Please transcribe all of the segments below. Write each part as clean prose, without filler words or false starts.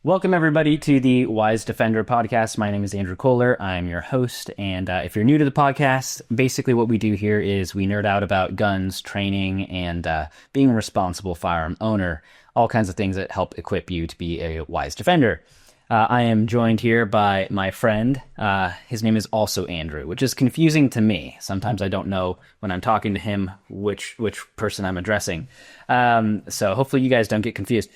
Welcome, everybody, to the Wise Defender podcast. My name is Andrew Kohler. I'm your host. And if you're new to the podcast, basically what we do here is we nerd out about guns, training, and being a responsible firearm owner, all kinds of things that help equip you to be a wise defender. I am joined here by my friend. His name is also Andrew, which is confusing to me. Sometimes I don't know when I'm talking to him which person I'm addressing. So hopefully you guys don't get confused.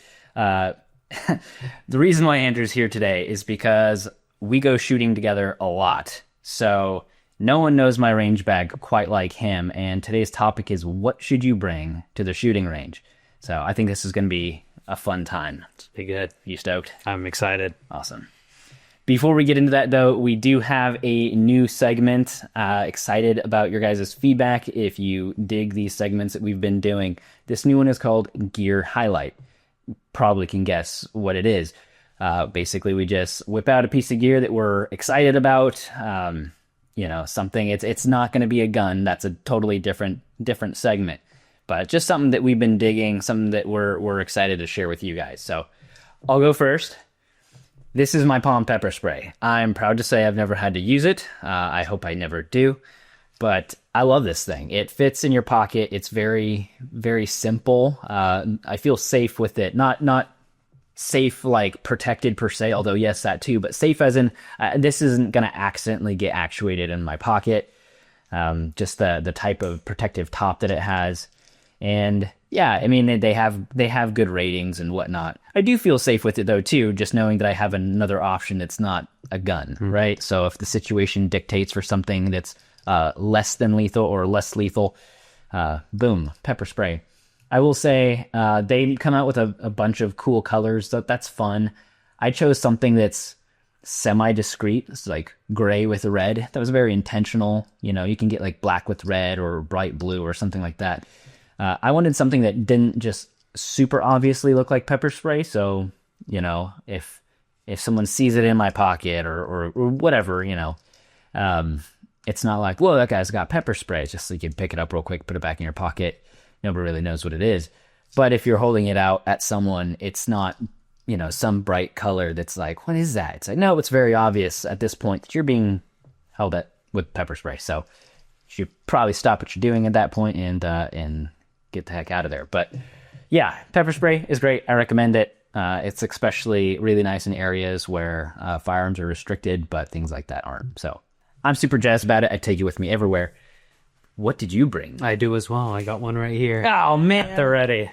The reason why Andrew's here today is because we go shooting together a lot. So no one knows my range bag quite like him. And today's topic is, what should you bring to the shooting range? So I think this is going to be a fun time. It's pretty good. You stoked? I'm excited. Awesome. Before we get into that, though, we do have a new segment. Excited about your guys' feedback if you dig these segments that we've been doing. This new one is called Gear Highlight. Probably can guess what it is. Basically, we just whip out a piece of gear that we're excited about. Something. It's not going to be a gun. That's a totally different segment. But just something that we've been digging, something that we're excited to share with you guys. So I'll go first. This is my palm pepper spray. I'm proud to say I've never had to use it. I hope I never do. But I love this thing. It fits in your pocket. It's very, very simple. I feel safe with it. Not safe like protected per se, although yes, that too. But safe as in this isn't going to accidentally get actuated in my pocket. Just the type of protective top that it has. And yeah, I mean, they have good ratings and whatnot. I do feel safe with it though too, just knowing that I have another option that's not a gun, right? So if the situation dictates for something that's less than lethal or less lethal, boom, pepper spray. I will say they come out with a bunch of cool colors. That's fun. I chose something that's semi-discreet. It's like gray with red. That was very intentional. You can get like black with red or bright blue or something like that. I wanted something that didn't just super obviously look like pepper spray. So, if someone sees it in my pocket or whatever, it's not like, whoa, that guy's got pepper spray. It's just so you can pick it up real quick, put it back in your pocket. Nobody really knows what it is. But if you're holding it out at someone, it's not, some bright color that's like, what is that? It's like, no, it's very obvious at this point that you're being held at with pepper spray. So you should probably stop what you're doing at that point and get the heck out of there. But yeah, pepper spray is great. I recommend it. It's especially really nice in areas where firearms are restricted, but things like that aren't. So I'm super jazzed about it. I take it with me everywhere. What did you bring? I do as well. I got one right here. Oh, man. They're ready.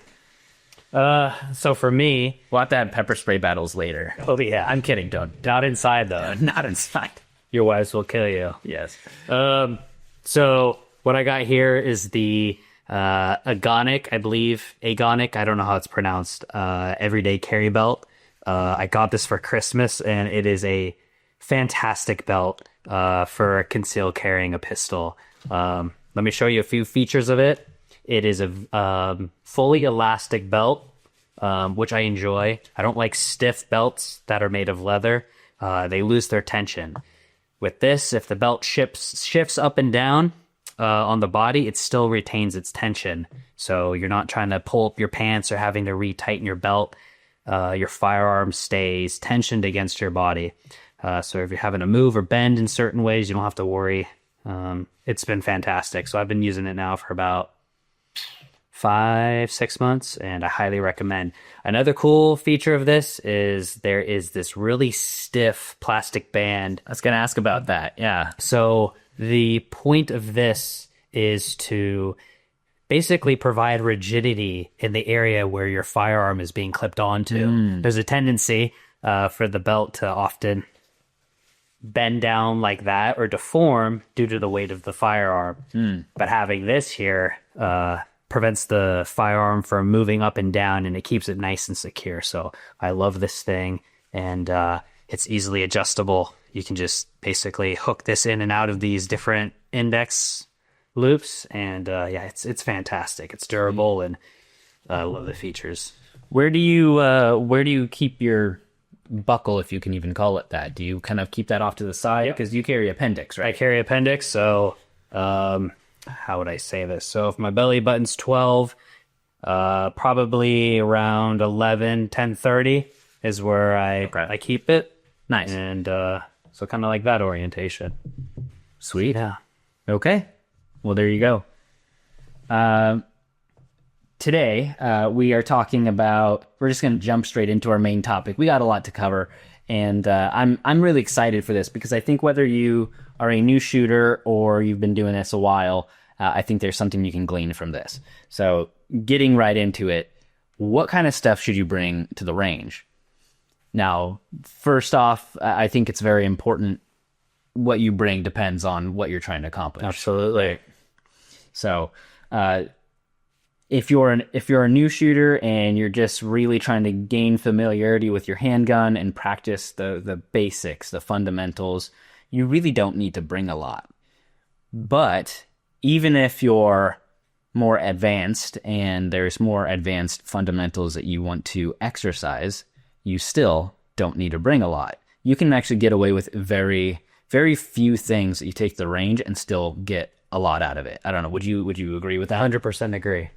So for me... We'll have to have pepper spray battles later. Oh, yeah. I'm kidding. Don't. Not inside, though. Not inside. Your wives will kill you. Yes. So what I got here is the Agonic, I believe. Agonic, I don't know how it's pronounced. Everyday carry belt. I got this for Christmas, and it is a fantastic belt for concealed carrying a pistol. Let me show you a few features of it. It is a fully elastic belt, which I enjoy. I don't like stiff belts that are made of leather. They lose their tension. With this, if the belt shifts up and down on the body, it still retains its tension. So you're not trying to pull up your pants or having to retighten your belt. Your firearm stays tensioned against your body. So if you're having to move or bend in certain ways, you don't have to worry. It's been fantastic. So I've been using it now for about 5-6 months, and I highly recommend. Another cool feature of this is there is this really stiff plastic band. I was going to ask about that. Yeah. So the point of this is to basically provide rigidity in the area where your firearm is being clipped onto. There's a tendency for the belt to often bend down like that or deform due to the weight of the firearm. But having this here prevents the firearm from moving up and down, and it keeps it nice and secure. So I love this thing, and it's easily adjustable. You can just basically hook this in and out of these different index loops, and yeah, it's fantastic. It's durable, and I love the features. Where do you keep your buckle, if you can even call it that? Do you kind of keep that off to the side? Because you carry appendix, right? I carry appendix, so how would I say this? So if my belly button's 12, probably around 11, 10:30, is where I keep it. Nice. And so kind of like that orientation. Sweet. Yeah. Okay. Well, there you go. Today, we are talking about, we're just going to jump straight into our main topic. We got a lot to cover, and I'm really excited for this because I think whether you are a new shooter or you've been doing this a while, I think there's something you can glean from this. So getting right into it, what kind of stuff should you bring to the range? Now, first off, I think it's very important what you bring depends on what you're trying to accomplish. Absolutely. So, if you're a new shooter and you're just really trying to gain familiarity with your handgun and practice the basics, the fundamentals, you really don't need to bring a lot. But even if you're more advanced and there's more advanced fundamentals that you want to exercise, you still don't need to bring a lot. You can actually get away with very, very few things that you take to the range and still get a lot out of it. I don't know. Would you agree with that? 100% agree.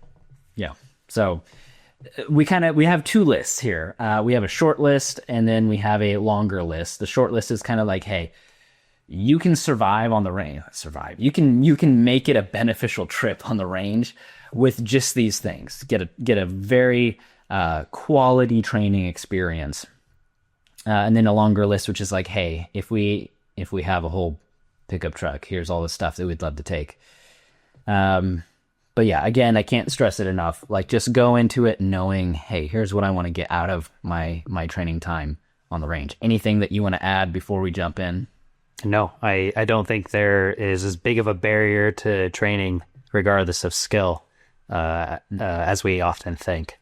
Yeah. So we have two lists here. We have a short list and then we have a longer list. The short list is kind of like, hey, you can survive on the range. You can make it a beneficial trip on the range with just these things. Get a very quality training experience. And then a longer list, which is like, hey, if we have a whole pickup truck, here's all the stuff that we'd love to take. But yeah, again, I can't stress it enough. Like, just go into it knowing, hey, here's what I want to get out of my training time on the range. Anything that you want to add before we jump in? No, I don't think there is as big of a barrier to training, regardless of skill, as we often think.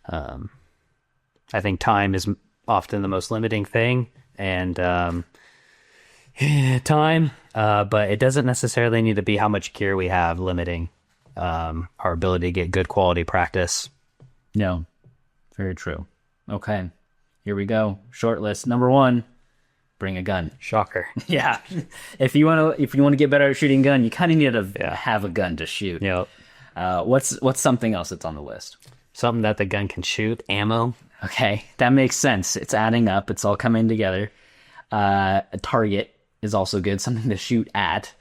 I think time is often the most limiting thing, and time, but it doesn't necessarily need to be how much gear we have limiting our ability to get good quality practice. No, very true. Okay, here we go. Short list number 1: bring a gun. Shocker. Yeah, if you want to get better at shooting gun, you kind of need to have a gun to shoot. Yep. What's something else that's on the list? Something that the gun can shoot. Ammo. Okay, that makes sense. It's adding up. It's all coming together. A target is also good, something to shoot at.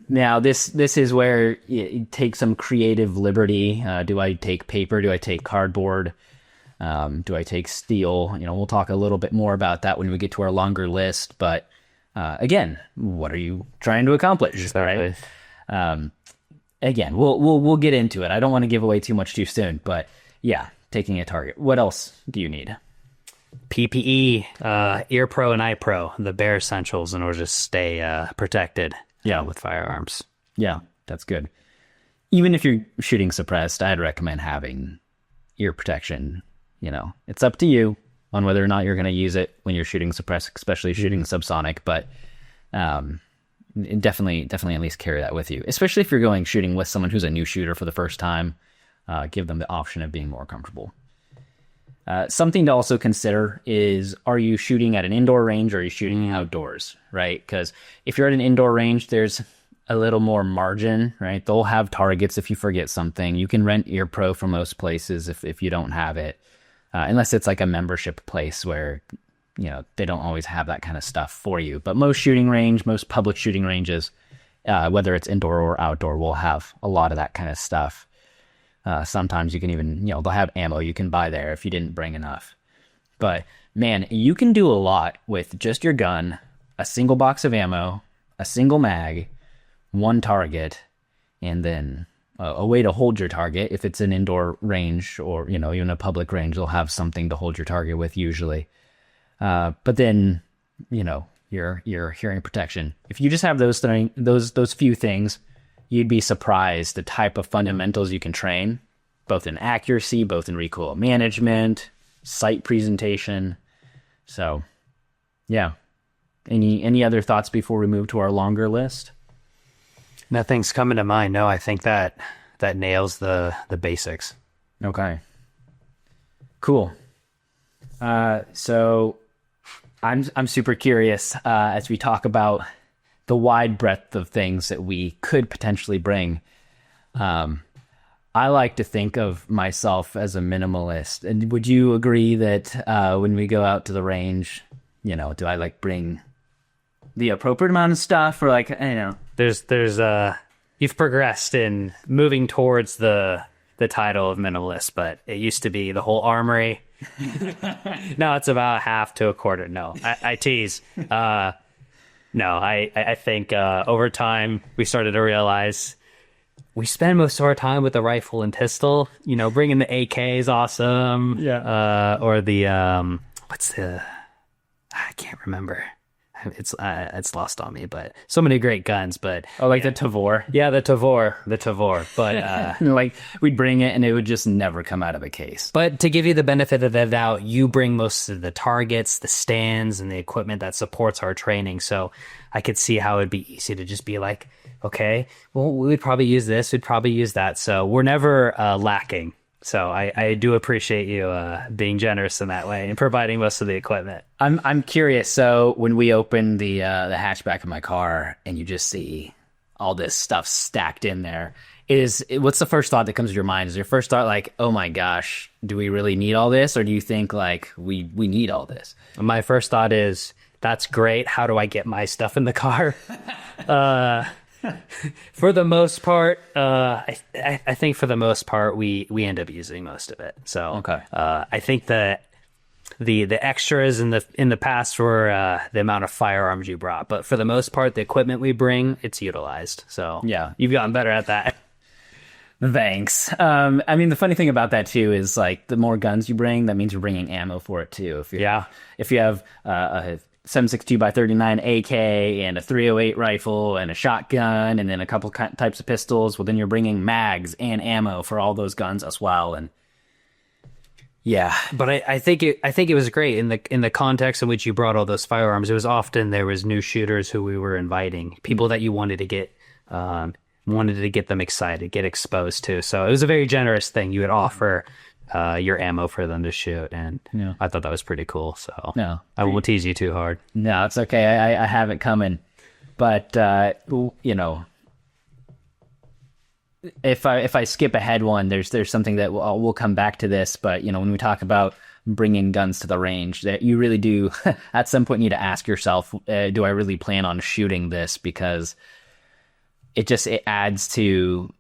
Now, this is where you take some creative liberty. Do I take paper? Do I take cardboard? Do I take steel? We'll talk a little bit more about that when we get to our longer list. But again, what are you trying to accomplish? Exactly. Right? Again, we'll get into it. I don't want to give away too much too soon, but yeah, taking a target. What else do you need? PPE, Ear Pro and Eye Pro, the bare essentials in order to stay protected. With firearms. Yeah, that's good. Even if you're shooting suppressed, I'd recommend having ear protection. It's up to you on whether or not you're going to use it when you're shooting suppressed, especially shooting subsonic, but definitely at least carry that with you, especially if you're going shooting with someone who's a new shooter for the first time. Give them the option of being more comfortable. Something to also consider is, are you shooting at an indoor range or are you shooting outdoors, right? Because if you're at an indoor range, there's a little more margin, right? They'll have targets if you forget something. You can rent Ear Pro from most places if you don't have it, unless it's like a membership place where, they don't always have that kind of stuff for you. But most public shooting ranges, whether it's indoor or outdoor, will have a lot of that kind of stuff. Sometimes you can even, they'll have ammo you can buy there if you didn't bring enough. But man, you can do a lot with just your gun, a single box of ammo, a single mag, one target, and then a way to hold your target. If it's an indoor range or, even a public range, they'll have something to hold your target with usually. But then, your hearing protection. If you just have those few things, you'd be surprised the type of fundamentals you can train, both in accuracy, both in recoil management, sight presentation. So, yeah. Any other thoughts before we move to our longer list? Nothing's coming to mind. No, I think that nails the basics. Okay. Cool. So I'm super curious as we talk about the wide breadth of things that we could potentially bring. I like to think of myself as a minimalist. And would you agree that when we go out to the range, do I like bring the appropriate amount of stuff, or like, There's you've progressed in moving towards the title of minimalist, but it used to be the whole armory. Now it's about half to a quarter. No, I tease. No, I think over time we started to realize we spend most of our time with the rifle and pistol. Bringing the AK is awesome. Yeah. Or the I can't remember. It's lost on me, but so many great guns. But the Tavor. yeah, the Tavor. But Like we'd bring it and it would just never come out of a case. but to give you the benefit of the doubt, you bring most of the targets, the stands, and the equipment that supports our training. So I could see how it'd be easy to just be like, okay, well, we would probably use this, we'd probably use that. So we're never lacking. So I do appreciate you being generous in that way and providing most of the equipment. I'm curious. So when we open the hatchback of my car and you just see all this stuff stacked in there, what's the first thought that comes to your mind? Is your first thought like, oh my gosh, do we really need all this? Or do you think like we need all this? My first thought is, that's great. How do I get my stuff in the car? For the most part, I think for the most part we end up using most of it. So Okay. I think that the extras in the past were the amount of firearms you brought, but for the most part, the equipment we bring, it's utilized. So Yeah. you've gotten better at that. Thanks. I mean, the funny thing about that too is like the more guns you bring, that means you're bringing ammo for it too. If you have a 7.62 by 39 AK and a 308 rifle and a shotgun and then a couple types of pistols, well, then you're bringing mags and ammo for all those guns as well. And yeah, But I think it was great in the context in which you brought all those firearms. It was often there was new shooters who we were inviting, people that you wanted to get them excited, get exposed to. So it was a very generous thing. You would offer your ammo for them to shoot, and Yeah. I thought that was pretty cool. So No. I won't tease you too hard. no, it's okay. I have it coming. But, if I skip ahead one, there's something that we'll come back to this. But, when we talk about bringing guns to the range, that you really do at some point need to ask yourself, do I really plan on shooting this? Because it adds to,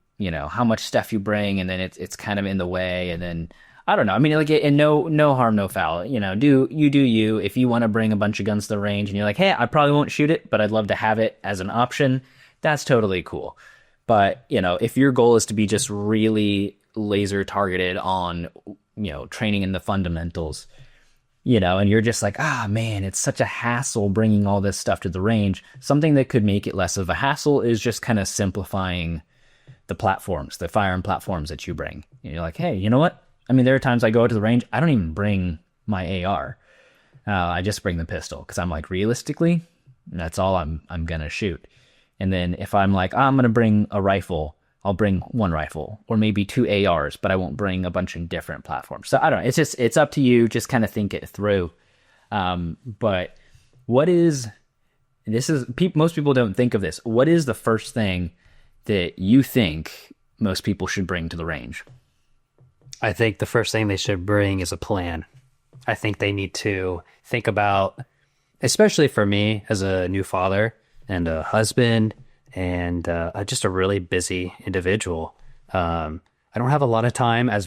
how much stuff you bring, and then it's kind of in the way. And then I don't know. I mean, like, and no harm, no foul. Do you. If you want to bring a bunch of guns to the range and you're like, hey, I probably won't shoot it, but I'd love to have it as an option, that's totally cool. But, if your goal is to be just really laser targeted on, training in the fundamentals, and you're just like, man, it's such a hassle bringing all this stuff to the range. Something that could make it less of a hassle is just kind of simplifying the platforms, the firearm platforms that you bring. You're like, hey, you know what? I mean, there are times I go out to the range, I don't even bring my AR. I just bring the pistol because I'm like, realistically, that's all I'm gonna shoot. And then if I'm like, I'm gonna bring a rifle, I'll bring one rifle or maybe two ARs, but I won't bring a bunch of different platforms. So I don't know. It's up to you. Just kind of think it through. But most people don't think of this. What is the first thing that you think most people should bring to the range? I think the first thing they should bring is a plan. I think they need to think about, especially for me as a new father and a husband and just a really busy individual. I don't have a lot of time, as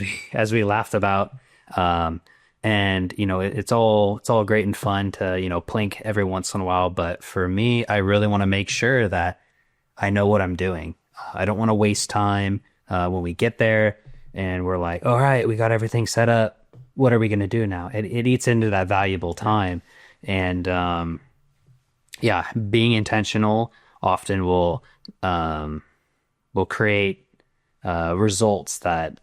we laughed about, and it's all great and fun to plink every once in a while. But for me, I really want to make sure that I know what I'm doing. I don't want to waste time when we get there and we're like, all right, we got everything set up. What are we going to do now? It eats into that valuable time. And being intentional often will create results that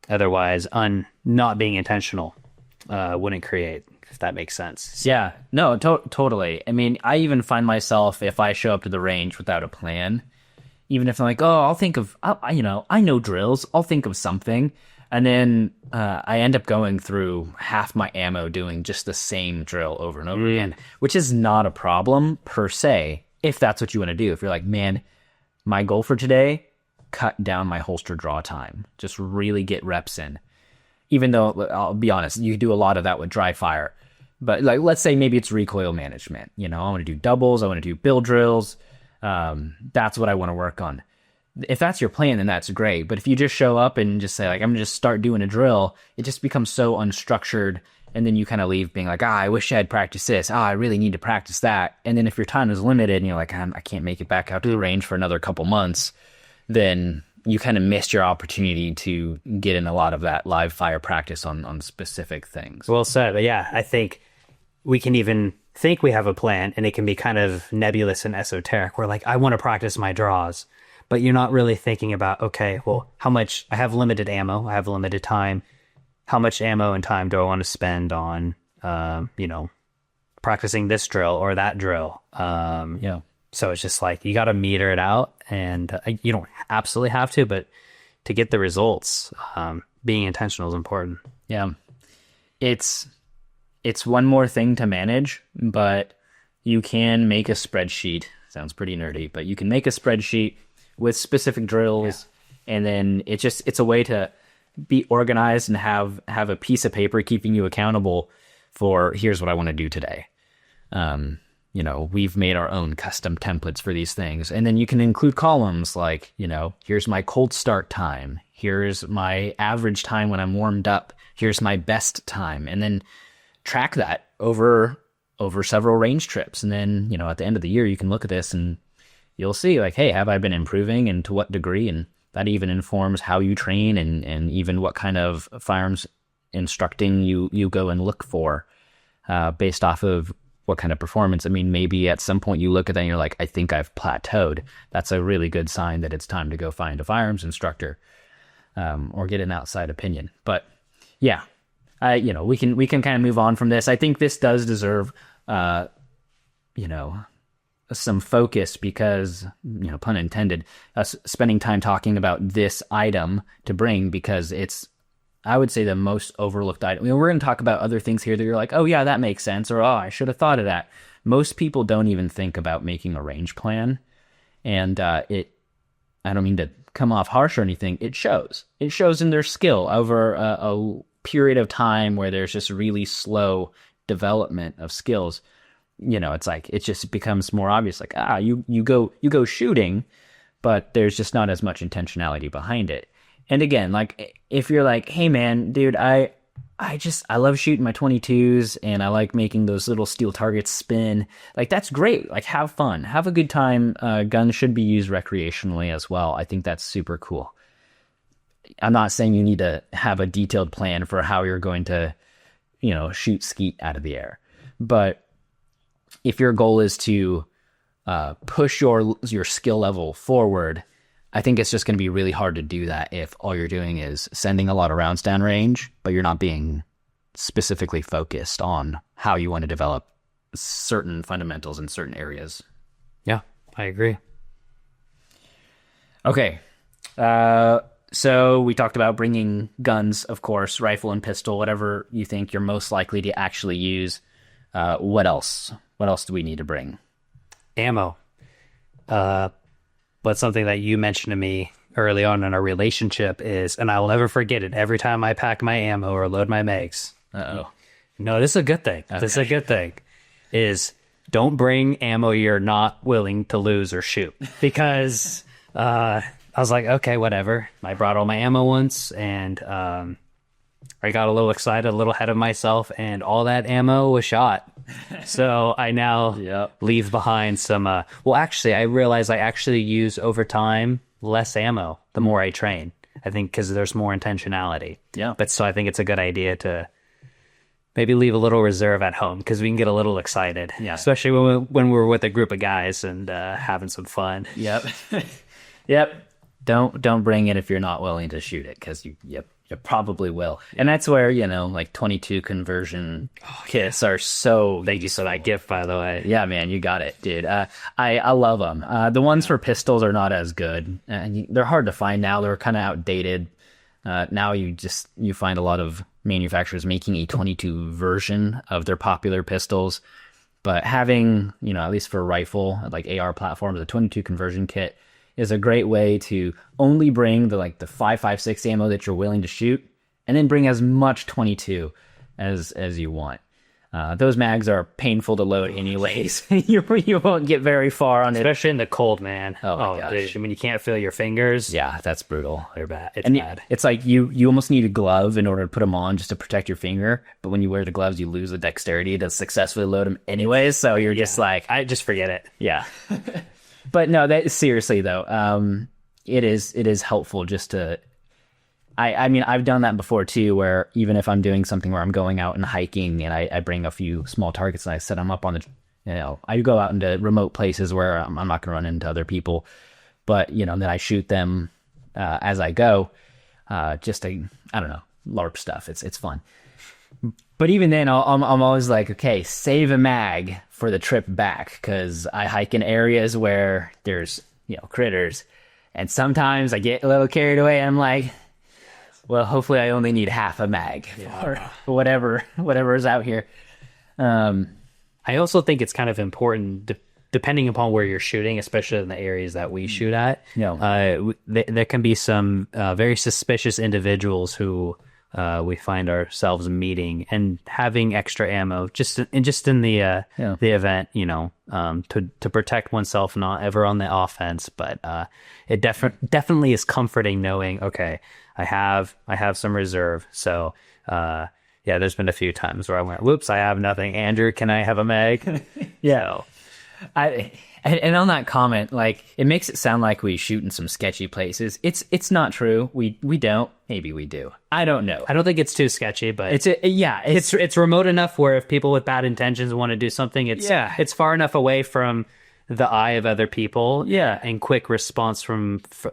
otherwise not being intentional wouldn't create, if that makes sense. Yeah, no, totally. I mean, I even find myself, if I show up to the range without a plan, even if I'm like, I'll think of, I know drills, I'll think of something. And then I end up going through half my ammo doing just the same drill over and over again, which is not a problem per se, if that's what you want to do. If you're like, man, my goal for today, cut down my holster draw time, just really get reps in. Even though, I'll be honest, you do a lot of that with dry fire. But like, let's say maybe it's recoil management. You know, I want to do doubles, I want to do bill drills. That's what I want to work on. If that's your plan, then that's great. But if you just show up and just say, like, I'm going to just start doing a drill, it just becomes so unstructured. And then you kind of leave being like, I wish I had practiced this. I really need to practice that. And then if your time is limited and you're like, I can't make it back out to the range for another couple months, then you kind of missed your opportunity to get in a lot of that live fire practice on specific things. Well said. But yeah, I think we can even think we have a plan and it can be kind of nebulous and esoteric. We're like, I want to practice my draws, but you're not really thinking about, okay, well, how much, I have limited ammo, I have limited time. How much ammo and time do I want to spend on, practicing this drill or that drill? So it's just like, you got to meter it out, and you don't absolutely have to, but to get the results, being intentional is important. Yeah. It's one more thing to manage, but you can make a spreadsheet. Sounds pretty nerdy, but you can make a spreadsheet with specific drills, and then it's a way to be organized and have a piece of paper keeping you accountable for, here's what I want to do today. We've made our own custom templates for these things. And then you can include columns like, here's my cold start time. Here's my average time when I'm warmed up. Here's my best time. And then track that over several range trips. And then, at the end of the year, you can look at this and you'll see like, hey, have I been improving, and to what degree? And that even informs how you train and even what kind of firearms instructing you go and look for based off of what kind of performance. I mean, maybe at some point you look at that and you're like, I think I've plateaued. That's a really good sign that it's time to go find a firearms instructor or get an outside opinion. But yeah, we can kind of move on from this. I think this does deserve, some focus because, pun intended, us spending time talking about this item to bring, because it's, I would say, the most overlooked item. We're going to talk about other things here that you're like, oh yeah, that makes sense, or oh, I should have thought of that. Most people don't even think about making a range plan, and I don't mean to come off harsh or anything. It shows in their skill over a period of time where there's just really slow development of skills. It's like, it just becomes more obvious, like, you go shooting, but there's just not as much intentionality behind it. And again, like, if you're like, hey man, dude, I love shooting my 22s and I like making those little steel targets spin, like, that's great. Like, have fun, have a good time. Guns should be used recreationally as well. I think that's super cool. I'm not saying you need to have a detailed plan for how you're going to, shoot skeet out of the air. But if your goal is to push your skill level forward, I think it's just going to be really hard to do that if all you're doing is sending a lot of rounds down range, but you're not being specifically focused on how you want to develop certain fundamentals in certain areas. Yeah, I agree. Okay. So we talked about bringing guns, of course, rifle and pistol, whatever you think you're most likely to actually use. What else? What else do we need to bring? Ammo. But something that you mentioned to me early on in our relationship is, and I will never forget it, every time I pack my ammo or load my mags. Uh-oh. No, this is a good thing. Okay. This is a good thing. Is don't bring ammo you're not willing to lose or shoot. Because I was like, okay, whatever. I brought all my ammo once, and I got a little excited, a little ahead of myself, and all that ammo was shot. So I now leave behind some, actually, I realize I actually use over time less ammo the more I train. I think because there's more intentionality. Yeah. But so I think it's a good idea to maybe leave a little reserve at home because we can get a little excited. Yeah. Especially when we're with a group of guys and having some fun. Yep. Yep. Don't bring it if you're not willing to shoot it, because you probably will. And that's where, like 22 conversion kits are so... Thank you for that gift, by the way. Yeah, man, you got it, dude. I love them. The ones for pistols are not as good. They're hard to find now. They're kind of outdated. Now you find a lot of manufacturers making a 22 version of their popular pistols. But having, at least for a rifle, like AR platforms, a 22 conversion kit is a great way to only bring the 5.56 ammo that you're willing to shoot, and then bring as much 22 as you want. Those mags are painful to load anyways. You won't get very far on it. Especially in the cold, man. Oh my gosh. Dude, when you can't feel your fingers. Yeah, that's brutal. They're bad. It's And bad. it's like you almost need a glove in order to put them on just to protect your finger. But when you wear the gloves, you lose the dexterity to successfully load them anyways. So you're just like, I just forget it. yeah. But no, that seriously though, it is helpful just to. I mean, I've done that before too, where even if I'm doing something where I'm going out and hiking and I bring a few small targets and I set them up on I go out into remote places where I'm not going to run into other people, but, then I shoot them as I go, just to, I don't know, LARP stuff. It's fun. But even then, I'm always like, okay, save a mag for the trip back, because I hike in areas where there's, critters. And sometimes I get a little carried away and I'm like, well, hopefully I only need half a mag for whatever is out here. I also think it's kind of important, depending upon where you're shooting, especially in the areas that we shoot at. There can be some very suspicious individuals who we find ourselves meeting and having extra ammo just in the event, to protect oneself, not ever on the offense. But it definitely is comforting knowing, okay, I have some reserve. So there's been a few times where I went, whoops, I have nothing. Andrew, can I have a mag? Yeah. And on that comment, like, it makes it sound like we shoot in some sketchy places. It's not true. We don't. Maybe we do. I don't know. I don't think it's too sketchy, but it's remote enough where if people with bad intentions want to do something, it's far enough away from the eye of other people. Yeah. And quick response from first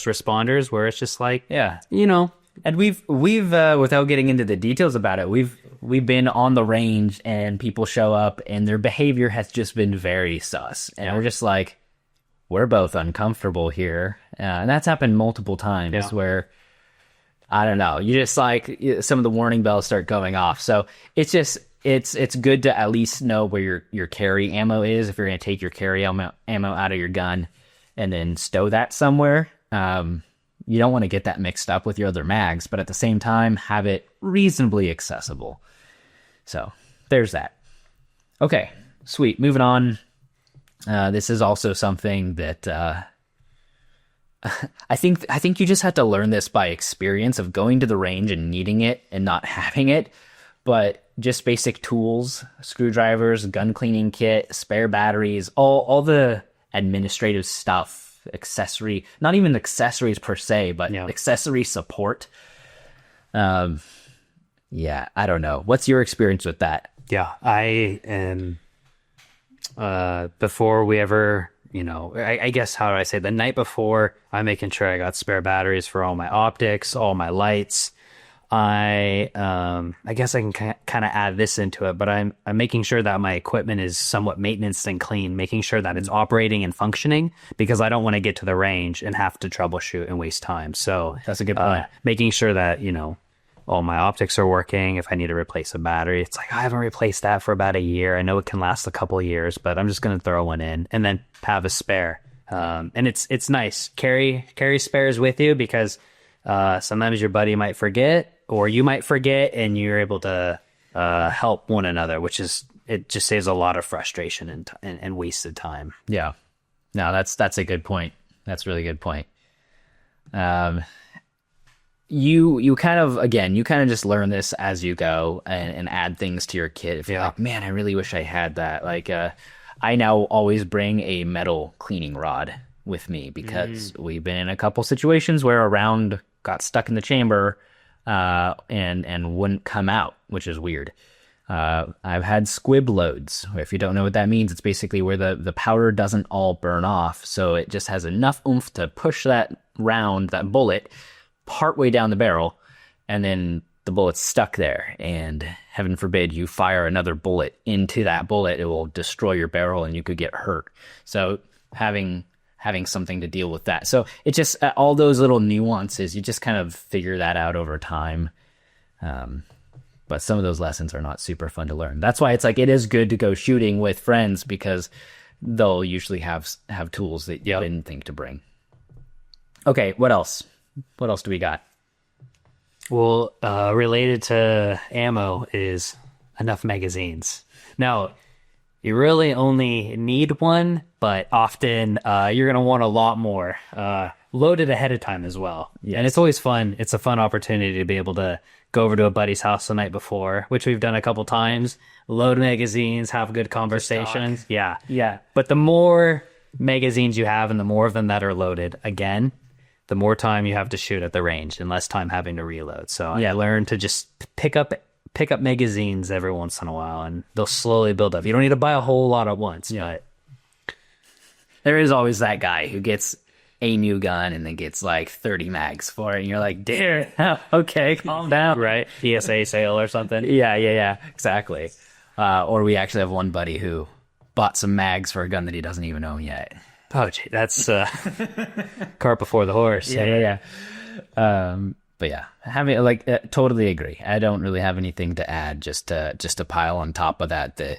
responders, where it's just like, And we've without getting into the details about it, we've been on the range and people show up and their behavior has just been very sus. And we're just like, we're both uncomfortable here. And that's happened multiple times where, I don't know, you just like, some of the warning bells start going off. So it's just, it's good to at least know where your carry ammo is, if you're going to take your carry ammo out of your gun and then stow that somewhere. You don't want to get that mixed up with your other mags, but at the same time, have it reasonably accessible. So there's that. Okay, sweet. Moving on. This is also something that I think you just have to learn this by experience of going to the range and needing it and not having it. But just basic tools, screwdrivers, gun cleaning kit, spare batteries, all the administrative stuff. Accessory, not even accessories per se, but accessory support. I don't know. What's your experience with that? Yeah, I am. Before we ever, I guess, how do I say, the night before, I'm making sure I got spare batteries for all my optics, all my lights. I guess I can kind of add this into it, but I'm making sure that my equipment is somewhat maintenance and clean, making sure that it's operating and functioning, because I don't want to get to the range and have to troubleshoot and waste time. So that's a good point. Making sure that, all my optics are working. If I need to replace a battery, it's like, I haven't replaced that for about a year. I know it can last a couple of years, but I'm just going to throw one in and then have a spare. And it's nice. Carry spares with you, because sometimes your buddy might forget, or you might forget, and you're able to help one another, it just saves a lot of frustration and wasted time. Yeah. No, that's a good point. That's a really good point. You kind of just learn this as you go and add things to your kit. If you're like, man, I really wish I had that. Like, I now always bring a metal cleaning rod with me, because we've been in a couple situations where a round got stuck in the chamber and wouldn't come out, which is weird. I've had squib loads. If you don't know what that means, it's basically where the powder doesn't all burn off, so it just has enough oomph to push that bullet partway down the barrel, and then the bullet's stuck there, and heaven forbid you fire another bullet into that bullet, it will destroy your barrel and you could get hurt. So having something to deal with that. So it just, all those little nuances, you just kind of figure that out over time. But some of those lessons are not super fun to learn. That's why it's like, it is good to go shooting with friends, because they'll usually have tools that you Yep. didn't think to bring. Okay, what else? What else do we got? Well, related to ammo is enough magazines. Now, you really only need one, but often you're going to want a lot more. Loaded ahead of time as well. And it's always fun. It's a fun opportunity to be able to go over to a buddy's house the night before, which we've done a couple times, load magazines, have good conversations. Yeah. Yeah. But the more magazines you have and the more of them that are loaded, again, the more time you have to shoot at the range and less time having to reload. So I learned to just pick up magazines every once in a while, and they'll slowly build up. You don't need to buy a whole lot at once, but There is always that guy who gets a new gun and then gets like 30 mags for it, and you're like, dear, okay, calm down. right? PSA sale or something. Yeah, exactly. Or we actually have one buddy who bought some mags for a gun that he doesn't even own yet. Oh, gee, that's cart before the horse. Yeah. But yeah, having totally agree. I don't really have anything to add. Just to pile on top of that, the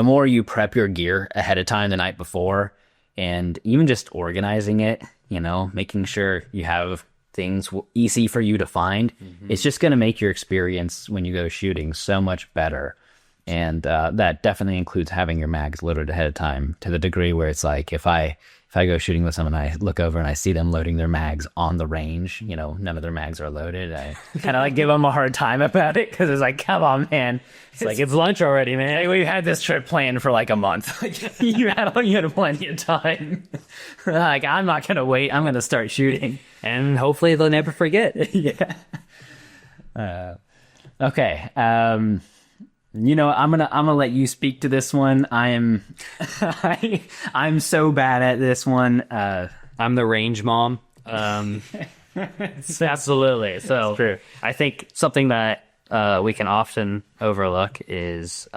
more you prep your gear ahead of time the night before, and even just organizing it, making sure you have things easy for you to find, it's just going to make your experience when you go shooting so much better. And that definitely includes having your mags loaded ahead of time, to the degree where it's like if I go shooting with someone, I look over and I see them loading their mags on the range, none of their mags are loaded, I kind of give them a hard time about it, because it's like, come on, man. It's like, it's lunch already, man. Hey, we've had this trip planned for like a month. you had plenty of time. Like, I'm not going to wait. I'm going to start shooting. And hopefully they'll never forget. Yeah. Okay. I'm gonna let you speak to this one. I'm so bad at this one. I'm the range mom. Absolutely. So true. I think something that we can often overlook is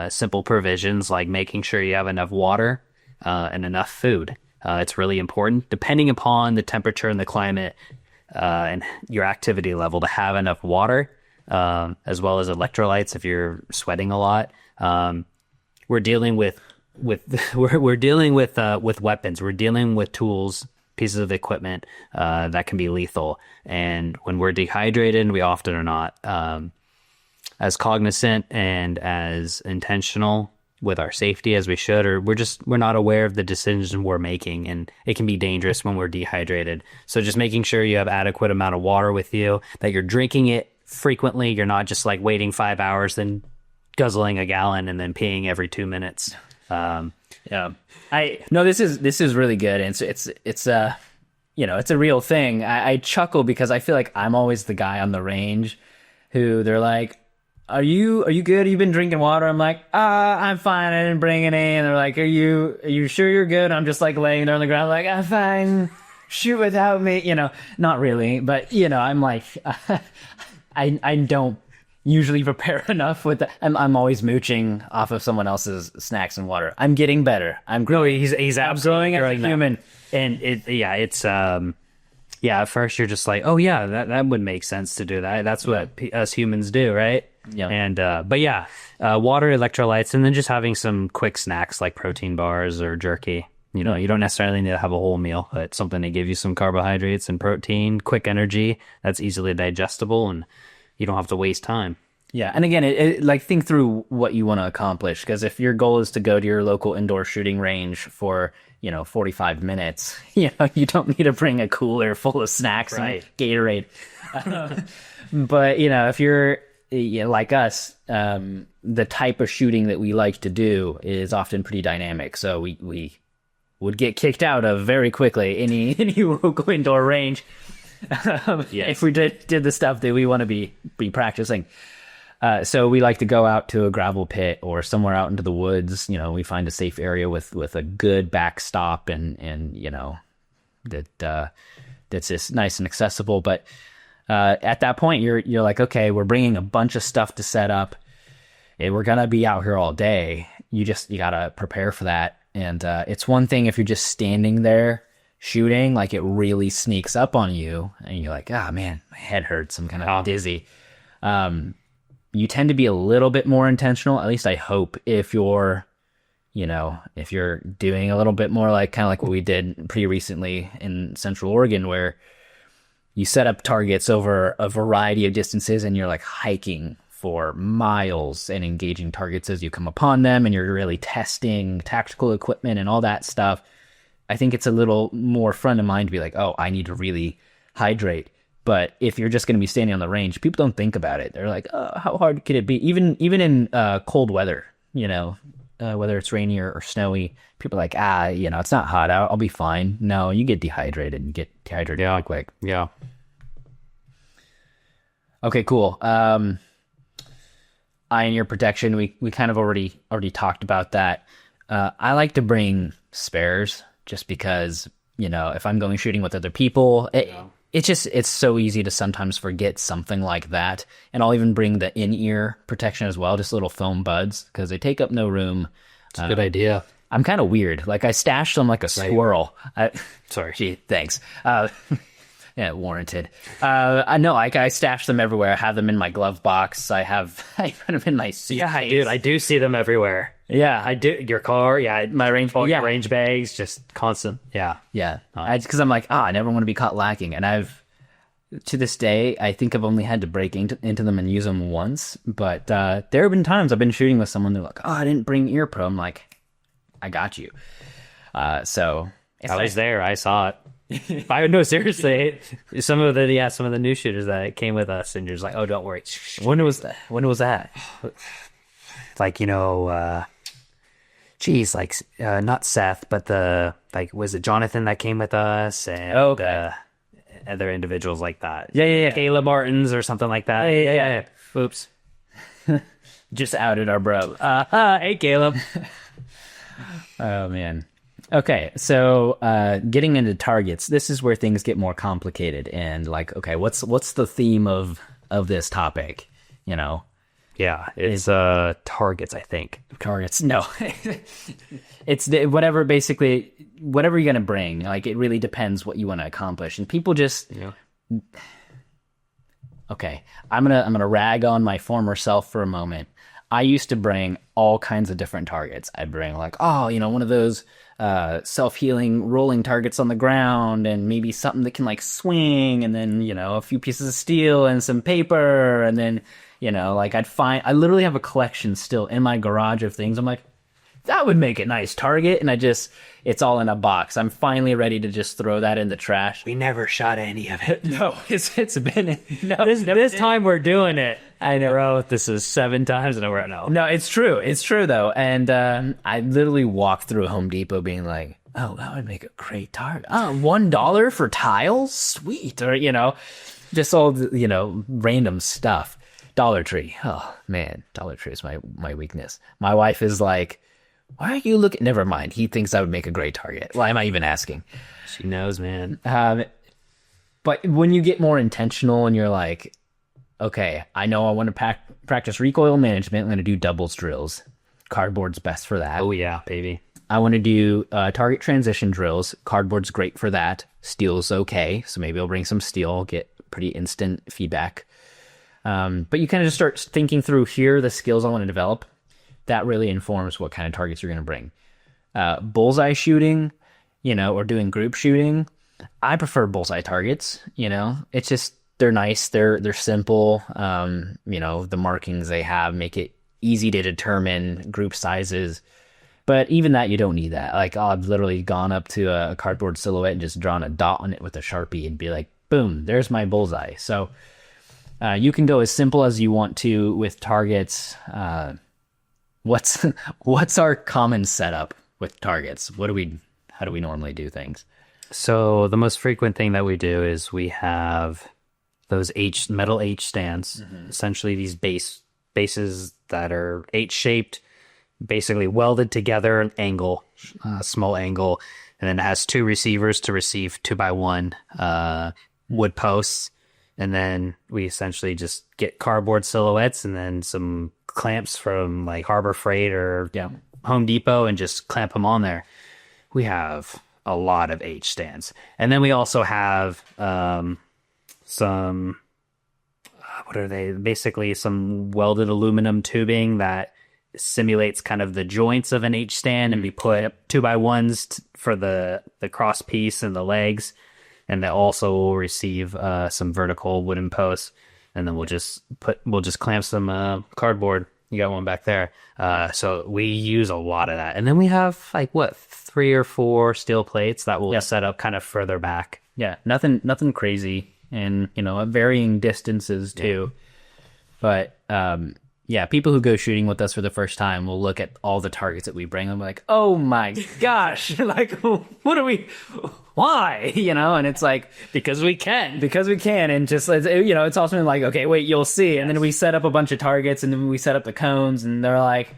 simple provisions, like making sure you have enough water and enough food. It's really important, depending upon the temperature and the climate and your activity level, to have enough water, as well as electrolytes if you're sweating a lot. We're dealing with we're dealing with weapons. We're dealing with tools, pieces of equipment that can be lethal. And when we're dehydrated, we often are not as cognizant and as intentional with our safety as we should, or we're not aware of the decisions we're making, and it can be dangerous when we're dehydrated. So just making sure you have adequate amount of water with you, that you're drinking it frequently. You're not just like waiting 5 hours, then guzzling a gallon and then peeing every 2 minutes. Yeah, this is really good, and it's a real thing. I chuckle because I feel like I'm always the guy on the range who they're like, Are you good? You've been drinking water? I'm like, I'm fine. I didn't bring any. And they're like, Are you sure you're good? I'm just like laying there on the ground, like, I'm fine. Shoot without me. Not really, but I'm like, I don't usually prepare enough with that. I'm always mooching off of someone else's snacks and water. I'm getting better. He's I'm growing as a growing that. human. And it's at first you're just like, oh yeah, that would make sense to do that. That's what us humans do, right? Yeah. And water, electrolytes, and then just having some quick snacks like protein bars or jerky. You don't necessarily need to have a whole meal, but something to give you some carbohydrates and protein, quick energy that's easily digestible, and you don't have to waste time. Yeah, and again, it think through what you want to accomplish, because if your goal is to go to your local indoor shooting range for 45 minutes, you don't need to bring a cooler full of snacks Right. and Gatorade. But if you're like us, the type of shooting that we like to do is often pretty dynamic. So we would get kicked out of very quickly any local indoor range if we did the stuff that we want to be practicing. So we like to go out to a gravel pit or somewhere out into the woods. We find a safe area with a good backstop and that's just nice and accessible. But at that point, you're like, okay, we're bringing a bunch of stuff to set up, and we're gonna be out here all day. You gotta prepare for that. And it's one thing if you're just standing there shooting, like it really sneaks up on you, and you're like, man, my head hurts. I'm kind of dizzy. You tend to be a little bit more intentional, at least I hope, if you're You know, if you're doing a little bit more like kind of like what we did pretty recently in Central Oregon, where you set up targets over a variety of distances and you're like hiking for miles and engaging targets as you come upon them, and you're really testing tactical equipment and all that stuff. I think it's a little more front of mind to be like, oh, I need to really hydrate. But if you're just going to be standing on the range, people don't think about it. They're like, oh, how hard could it be? Even in cold weather, you know, whether it's rainy or snowy, people are like, you know, it's not hot out. I'll be fine. No, you get dehydrated. You get dehydrated real quick. Yeah. Okay, cool. Eye in your protection. We kind of already talked about that. I like to bring spares just because, you know, if I'm going shooting with other people, it's so easy to sometimes forget something like that. And I'll even bring the in-ear protection as well, just little foam buds, because they take up no room. It's a good idea. I'm kind of weird. Like I stash them like a squirrel. Sorry. Gee, thanks. Yeah, warranted. I know, like I stash them everywhere. I have them in my glove box. I put them in my suitcase. Yeah, dude, I do see them everywhere. Yeah, I do. Your car, yeah, my range. your range bags, just constant. Yeah, yeah. Because I'm like, I never want to be caught lacking, and to this day, I think I've only had to break into them and use them once. But there have been times I've been shooting with someone. They're like, I didn't bring ear pro. I'm like, I got you. So I was there. I saw it. No, seriously, some of the new shooters that came with us, and you're just like, oh, don't worry. When was that? Like, you know, not Seth, but was it Jonathan that came with us, and other individuals like that. Yeah. Caleb Martins or something like that. Yeah. Oops. Just outed our bro. Hey, Caleb. Oh man. Okay, so getting into targets, this is where things get more complicated, and like, okay, what's the theme of this topic? You know? Yeah, it's targets, I think. Targets. No. It's whatever you're gonna bring. Like, it really depends what you want to accomplish. And people just Okay. I'm gonna rag on my former self for a moment. I used to bring all kinds of different targets. I'd bring like, one of those self-healing rolling targets on the ground, and maybe something that can like swing, and then, you know, a few pieces of steel and some paper, and then, you know, like I literally have a collection still in my garage of things. I'm like, that would make a nice target, and it's all in a box. I'm finally ready to just throw that in the trash. We never shot any of it. No, it's been this time we're doing it. I know, bro. This is 7 times in a row. No, it's true. It's true though, and I literally walked through Home Depot being like, oh, that would make a great target. $1 for tiles, sweet, or you know, just all the, you know, random stuff. Dollar Tree. Oh man, Dollar Tree is my weakness. My wife is like, why are you looking? Never mind. He thinks I would make a great target. Why am I even asking? She knows, man. But when you get more intentional and you're like, okay, I know I want to practice recoil management. I'm going to do doubles drills. Cardboard's best for that. Oh, yeah, baby. I want to do target transition drills. Cardboard's great for that. Steel's okay. So maybe I'll bring some steel, get pretty instant feedback. But you kind of just start thinking through, here are the skills I want to develop. That really informs what kind of targets you're going to bring. Bullseye shooting, you know, or doing group shooting. I prefer bullseye targets, you know. It's just, they're nice, they're simple. You know, the markings they have make it easy to determine group sizes. But even that, you don't need that. Like, I've literally gone up to a cardboard silhouette and just drawn a dot on it with a Sharpie and be like, boom, there's my bullseye. So you can go as simple as you want to with targets. What's our common setup with targets? How do we normally do things? So the most frequent thing that we do is we have those metal H stands, essentially these bases that are H-shaped, basically welded together, an angle, small angle, and then it has 2 receivers to receive 2x1 wood posts. And then we essentially just get cardboard silhouettes and then some clamps from like Harbor Freight or Home Depot and just clamp them on there. We have a lot of H stands. And then we also have some, what are they? Basically some welded aluminum tubing that simulates kind of the joints of an H stand, and we put 2x1s for the cross piece and the legs, and that also will receive some vertical wooden posts, and then we'll just clamp some cardboard. You got one back there. So we use a lot of that, and then we have like 3 or 4 steel plates that we'll set up kind of further back. Yeah, nothing crazy, and at varying distances too. But yeah, people who go shooting with us for the first time will look at all the targets that we bring and be like, oh my gosh, like what are we? Why? And it's like because we can, and just it's also like, okay, wait, you'll see, and then we set up a bunch of targets, and then we set up the cones, and they're like,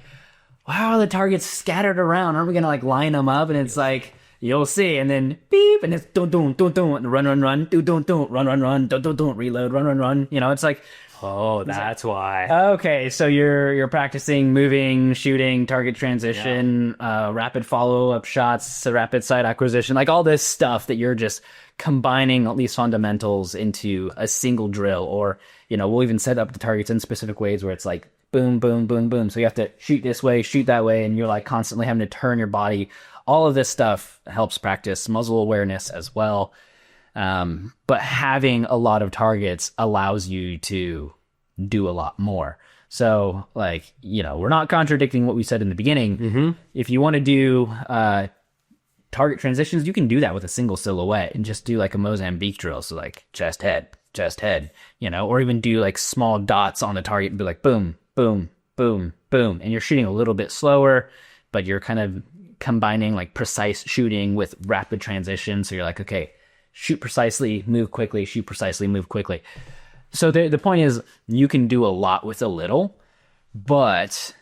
wow, the targets scattered around. Aren't we gonna like line them up? And it's like, you'll see, and then beep, and it's don't, run, don't, run, don't, reload, run. It's like, oh, that's why. Okay, so you're practicing moving, shooting, target transition, rapid follow-up shots, rapid site acquisition, like all this stuff that you're just combining all these fundamentals into a single drill. Or, we'll even set up the targets in specific ways where it's like boom, boom, boom, boom. So you have to shoot this way, shoot that way, and you're like constantly having to turn your body. All of this stuff helps practice muzzle awareness as well. But having a lot of targets allows you to do a lot more. So, like, we're not contradicting what we said in the beginning. Mm-hmm. If you want to do target transitions, you can do that with a single silhouette and just do like a Mozambique drill. So like chest, head, or even do like small dots on the target and be like, boom, boom, boom, boom. And you're shooting a little bit slower, but you're kind of combining like precise shooting with rapid transition. So you're like, okay, shoot precisely, move quickly, shoot precisely, move quickly. So the point is, you can do a lot with a little, but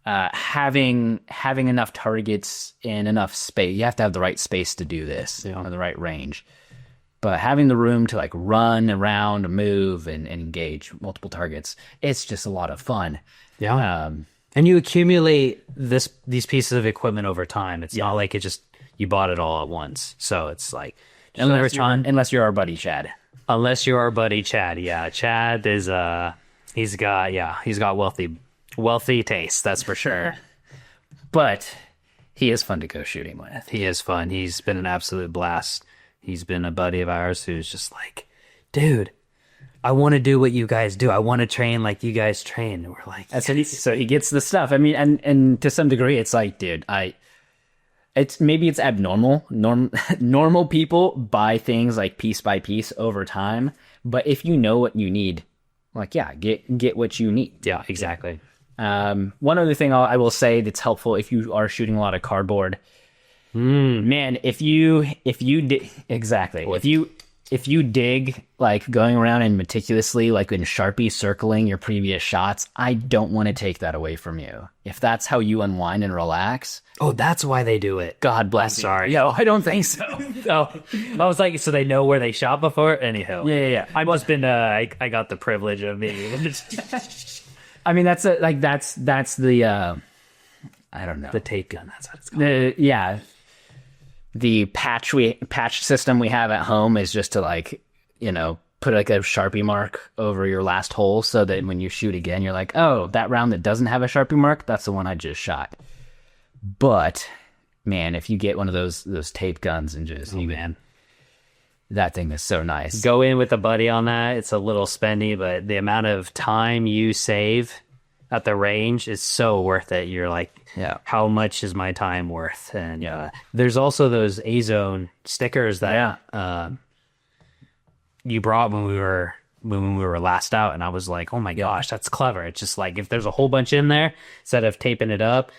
having enough targets in enough space, you have to have the right space to do this, or the right range. But having the room to like run around, move, and engage multiple targets, it's just a lot of fun. Yeah. And you accumulate these pieces of equipment over time. It's not like you bought it all at once. So it's like, unless you're our buddy Chad. Unless you're our buddy Chad. Yeah, Chad is he's got wealthy taste, that's for sure. But he is fun to go shooting with. He is fun. He's been an absolute blast. He's been a buddy of ours who's just like, dude, I want to do what you guys do. I want to train like you guys train. And we're like, yes. So he gets the stuff. I mean, and to some degree, it's like, dude, it's abnormal. Normal people buy things like piece by piece over time. But if you know what you need, like, yeah, get what you need. Yeah, exactly. One other thing I will say that's helpful if you are shooting a lot of cardboard, man, if you dig like going around and meticulously like in Sharpie circling your previous shots, I don't want to take that away from you. If that's how you unwind and relax. Oh, that's why they do it. God bless you. Sorry. No, I don't think so. Oh, I was like, so they know where they shot before? Anyhow. Yeah. I must have been, I got the privilege of being I mean, that's the, I don't know. The tape gun, that's what it's called. Yeah. The patch system we have at home is just to like, put like a Sharpie mark over your last hole so that when you shoot again, you're like, oh, that round that doesn't have a Sharpie mark, that's the one I just shot. But man, if you get one of those tape guns and just, man, that thing is so nice. Go in with a buddy on that. It's a little spendy, but the amount of time you save at the range is so worth it. You're like, yeah, how much is my time worth? And there's also those A-Zone stickers that you brought when we were last out, and I was like, oh my gosh, that's clever. It's just like if there's a whole bunch in there, instead of taping it up,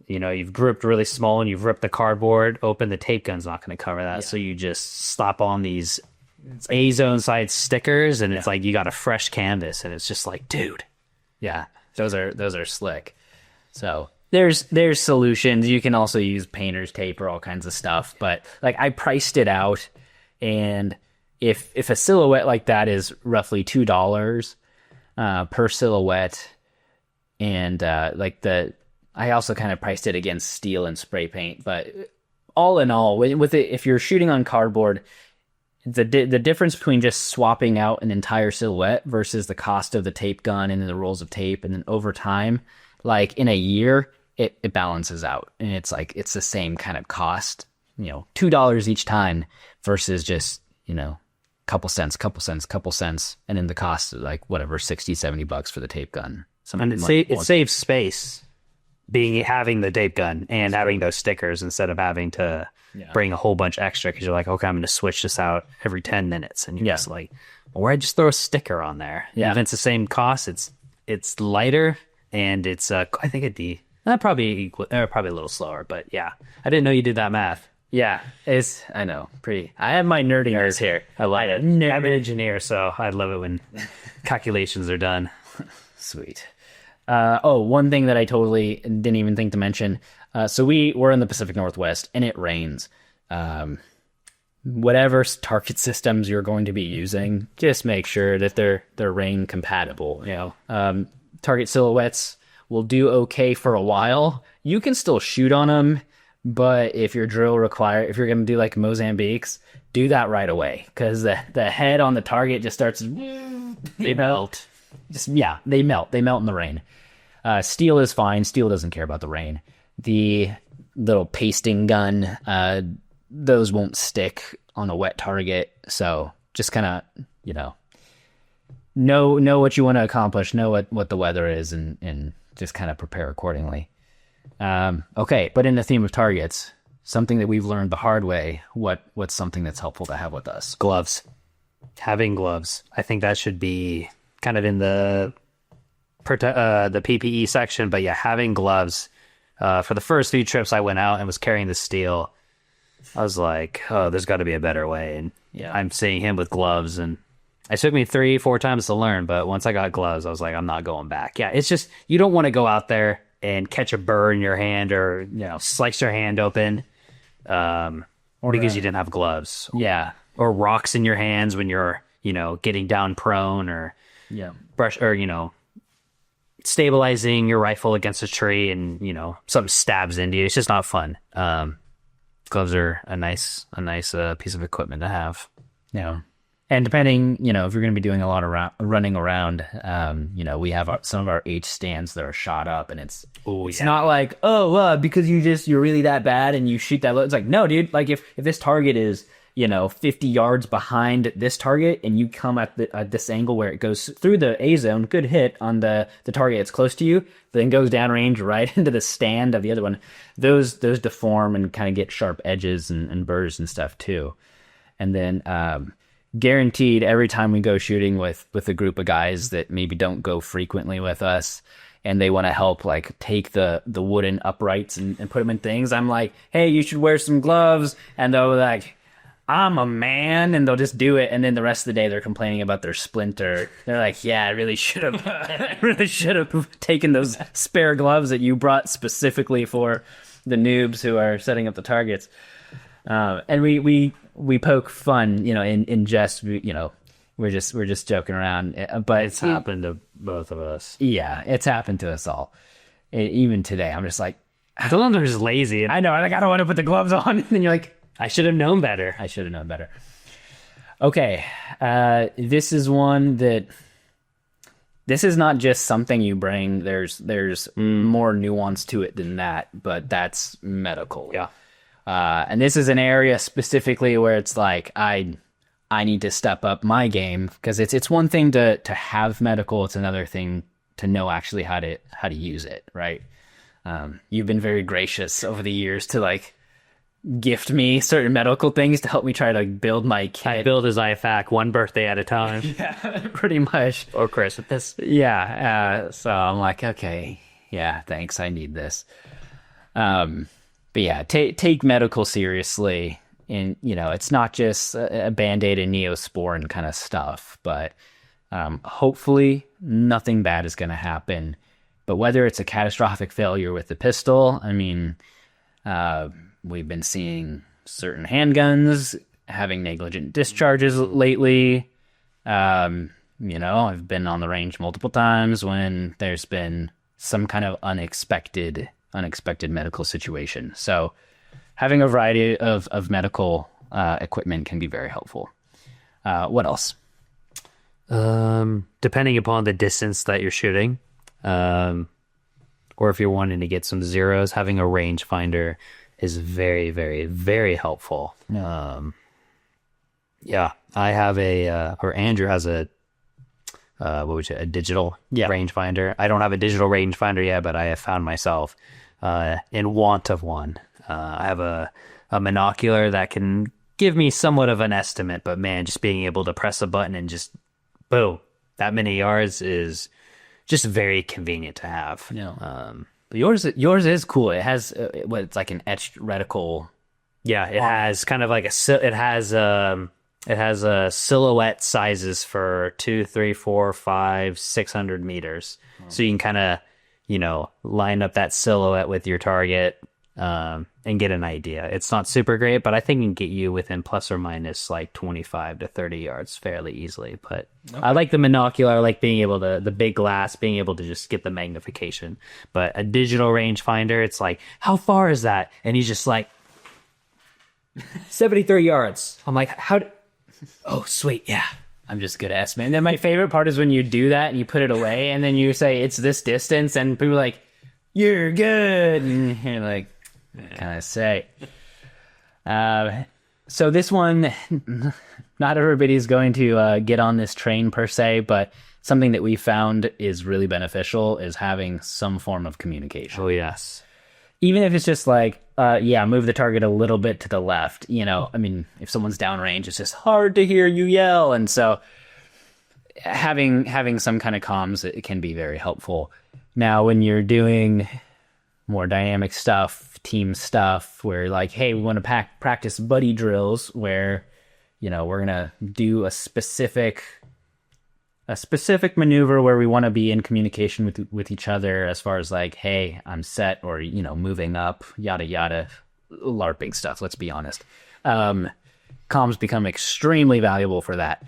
you've grouped really small and you've ripped the cardboard open, the tape gun's not going to cover that. So you just slap on these A-Zone side stickers, and it's like you got a fresh canvas, and it's just like, dude. Yeah, those are slick. So there's solutions. You can also use painter's tape or all kinds of stuff, but like I priced it out, and if a silhouette like that is roughly $2 per silhouette, and I also kind of priced it against steel and spray paint, but all in all, with it, if you're shooting on cardboard, the difference between just swapping out an entire silhouette versus the cost of the tape gun and the rolls of tape, and then over time, like in a year, it balances out, and it's like it's the same kind of cost, $2 each time versus just couple cents, and then the cost is like whatever, 60-70 bucks for the tape gun. And it saves space having the tape gun and having those stickers instead of having to bring a whole bunch extra, because you're like, okay, I'm going to switch this out every 10 minutes, and you're just like, or I just throw a sticker on there. Yeah, and if it's the same cost, it's lighter, and it's I think it'd be probably equal, or probably a little slower, but yeah, I didn't know you did that math. Yeah, I know, I have my nerdiness here. I like it. I'm an engineer, so I love it when calculations are done. Sweet. One thing that I totally didn't even think to mention. So we're in the Pacific Northwest, and it rains. Whatever target systems you're going to be using, just make sure that they're rain compatible. Target silhouettes will do okay for a while. You can still shoot on them, but if your drill if you're going to do like Mozambiques, do that right away, because the head on the target just starts. They melt. They melt in the rain. Steel is fine. Steel doesn't care about the rain. The little pasting gun, those won't stick on a wet target. So just kind of, know what you want to accomplish, know what the weather is, and just kind of prepare accordingly. Okay, but in the theme of targets, something that we've learned the hard way, what's something that's helpful to have with us? Gloves. Having gloves. I think that should be kind of in the PPE section, but yeah, having gloves. For the first few trips I went out and was carrying the steel, I was like, oh, there's got to be a better way. And I'm seeing him with gloves, and it took me 3-4 times to learn, but once I got gloves, I was like, I'm not going back. Yeah, it's just, you don't want to go out there and catch a burr in your hand, or slice your hand open, or because you didn't have gloves. Yeah, or rocks in your hands when you're getting down prone, or brush, or stabilizing your rifle against a tree, and something stabs into you. It's just not fun. Gloves are a nice piece of equipment to have. Yeah. And depending, if you're going to be doing a lot of running around, we have some of our H stands that are shot up, and it's not like, because you're really that bad and you shoot that low. It's like, no, dude, like if this target is, 50 yards behind this target, and you come at this angle where it goes through the A zone, good hit on the target that's close to you, then goes downrange right into the stand of the other one. Those deform and kind of get sharp edges and burrs and stuff too. And then, guaranteed, every time we go shooting with a group of guys that maybe don't go frequently with us, and they want to help like take the wooden uprights and put them in things, I'm like, hey, you should wear some gloves. And they'll like, I'm a man, and they'll just do it, and then the rest of the day they're complaining about their splinter. They're like, yeah, I really should have taken those spare gloves that you brought specifically for the noobs who are setting up the targets. And we poke fun, in jest, we're just joking around, but it's happened to both of us. Yeah, it's happened to us all. Even today, I'm just like, sometimes I'm just lazy. I know, like, I don't want to put the gloves on. And then you're like, I should have known better. Okay, this is one that, this is not just something you bring. There's more nuance to it than that, but that's medical. Yeah. And this is an area specifically where it's like, I need to step up my game, because it's one thing to have medical. It's another thing to know actually how to use it. Right. You've been very gracious over the years to like gift me certain medical things to help me try to build my kit. I build his IFAC one birthday at a time. Yeah, pretty much. Or Christmas. Yeah. So I'm like, okay, yeah, thanks. I need this. But yeah, take medical seriously. And, it's not just a Band-Aid and Neosporin kind of stuff, but hopefully nothing bad is going to happen. But whether it's a catastrophic failure with the pistol, I mean, we've been seeing certain handguns having negligent discharges lately. I've been on the range multiple times when there's been some kind of unexpected medical situation. So having a variety of medical equipment can be very helpful. What else? Depending upon the distance that you're shooting, or if you're wanting to get some zeros, having a rangefinder is very, very, very helpful. Yeah, I have or Andrew has a digital rangefinder. I don't have a digital rangefinder yet, but I have found myself in want of one. I have a monocular that can give me somewhat of an estimate, but man, just being able to press a button and just boom, that many yards is just very convenient to have. But yours is cool. It has it's like an etched reticle. Yeah, it has kind of like it has silhouette sizes for 2, 3, 4, 5, 600 meters. So you can kind of, line up that silhouette with your target and get an idea. It's not super great, but I think it can get you within plus or minus like 25 to 30 yards fairly easily. But I like the monocular. I like being able to, the big glass, being able to just get the magnification. But a digital rangefinder, it's like, how far is that? And he's just like, 73 yards. I'm like, oh, sweet, yeah. I'm just good at estimating. And then my favorite part is when you do that and you put it away and then you say it's this distance and people are like, you're good. And you're like, what can I say? So this one, not everybody's going to get on this train per se, but something that we found is really beneficial is having some form of communication. Oh, yes. Even if it's just like, move the target a little bit to the left. I mean, if someone's downrange, it's just hard to hear you yell. And so having some kind of comms, it can be very helpful. Now, when you're doing more dynamic stuff, team stuff, where like, hey, we want to practice buddy drills where, we're going to do a specific maneuver where we want to be in communication with each other as far as like, hey, I'm set, or, moving up, yada, yada, LARPing stuff, let's be honest. Comms become extremely valuable for that.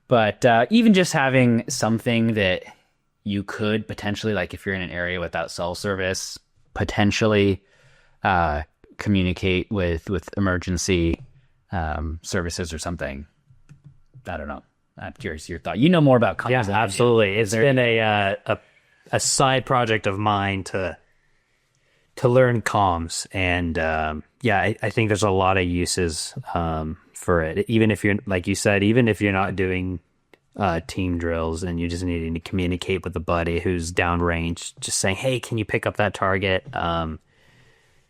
But even just having something that you could potentially, like if you're in an area without cell service, potentially communicate with emergency services or something. I don't know. I'm curious your thought. You know more about comms. Yeah, absolutely. It's been a side project of mine to learn comms, and I think there's a lot of uses for it. Even if you're, like you said, even if you're not doing team drills and you're just needing to communicate with a buddy who's downrange, just saying, "Hey, can you pick up that target?"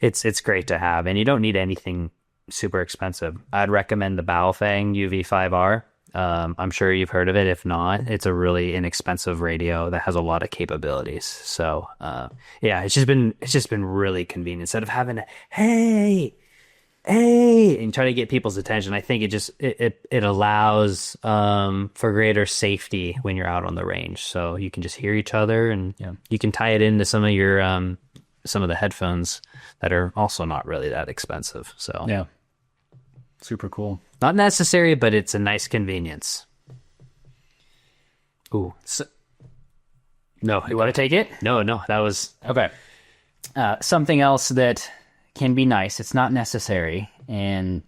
It's great to have, and you don't need anything super expensive. I'd recommend the Baofeng UV5R. I'm sure you've heard of it. If not, it's a really inexpensive radio that has a lot of capabilities. So, it's just been really convenient instead of having to, hey, and try to get people's attention. I think it allows, for greater safety when you're out on the range. So you can just hear each other, and you can tie it into some of your, some of the headphones that are also not really that expensive. So yeah, super cool. Not necessary, but it's a nice convenience. Ooh. No. You want to take it? No, that was... Okay. Something else that can be nice. It's not necessary. And,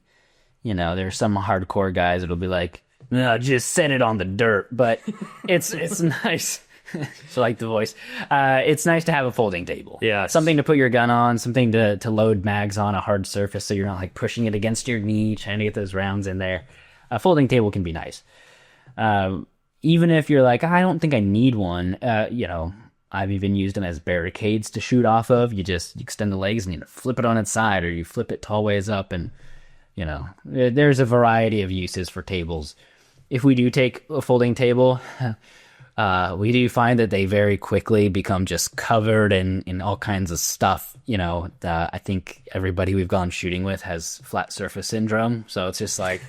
there's some hardcore guys that'll be like, no, just set it on the dirt. But it's nice. So like the voice. It's nice to have a folding table. Yeah. Something to put your gun on, something to load mags on a hard surface so you're not like pushing it against your knee, trying to get those rounds in there. A folding table can be nice. Even if you're like, I don't think I need one, I've even used them as barricades to shoot off of. You just extend the legs and you flip it on its side, or you flip it tall ways up, and, there's a variety of uses for tables. If we do take a folding table... we do find that they very quickly become just covered in all kinds of stuff. I think everybody we've gone shooting with has flat surface syndrome. So it's just like,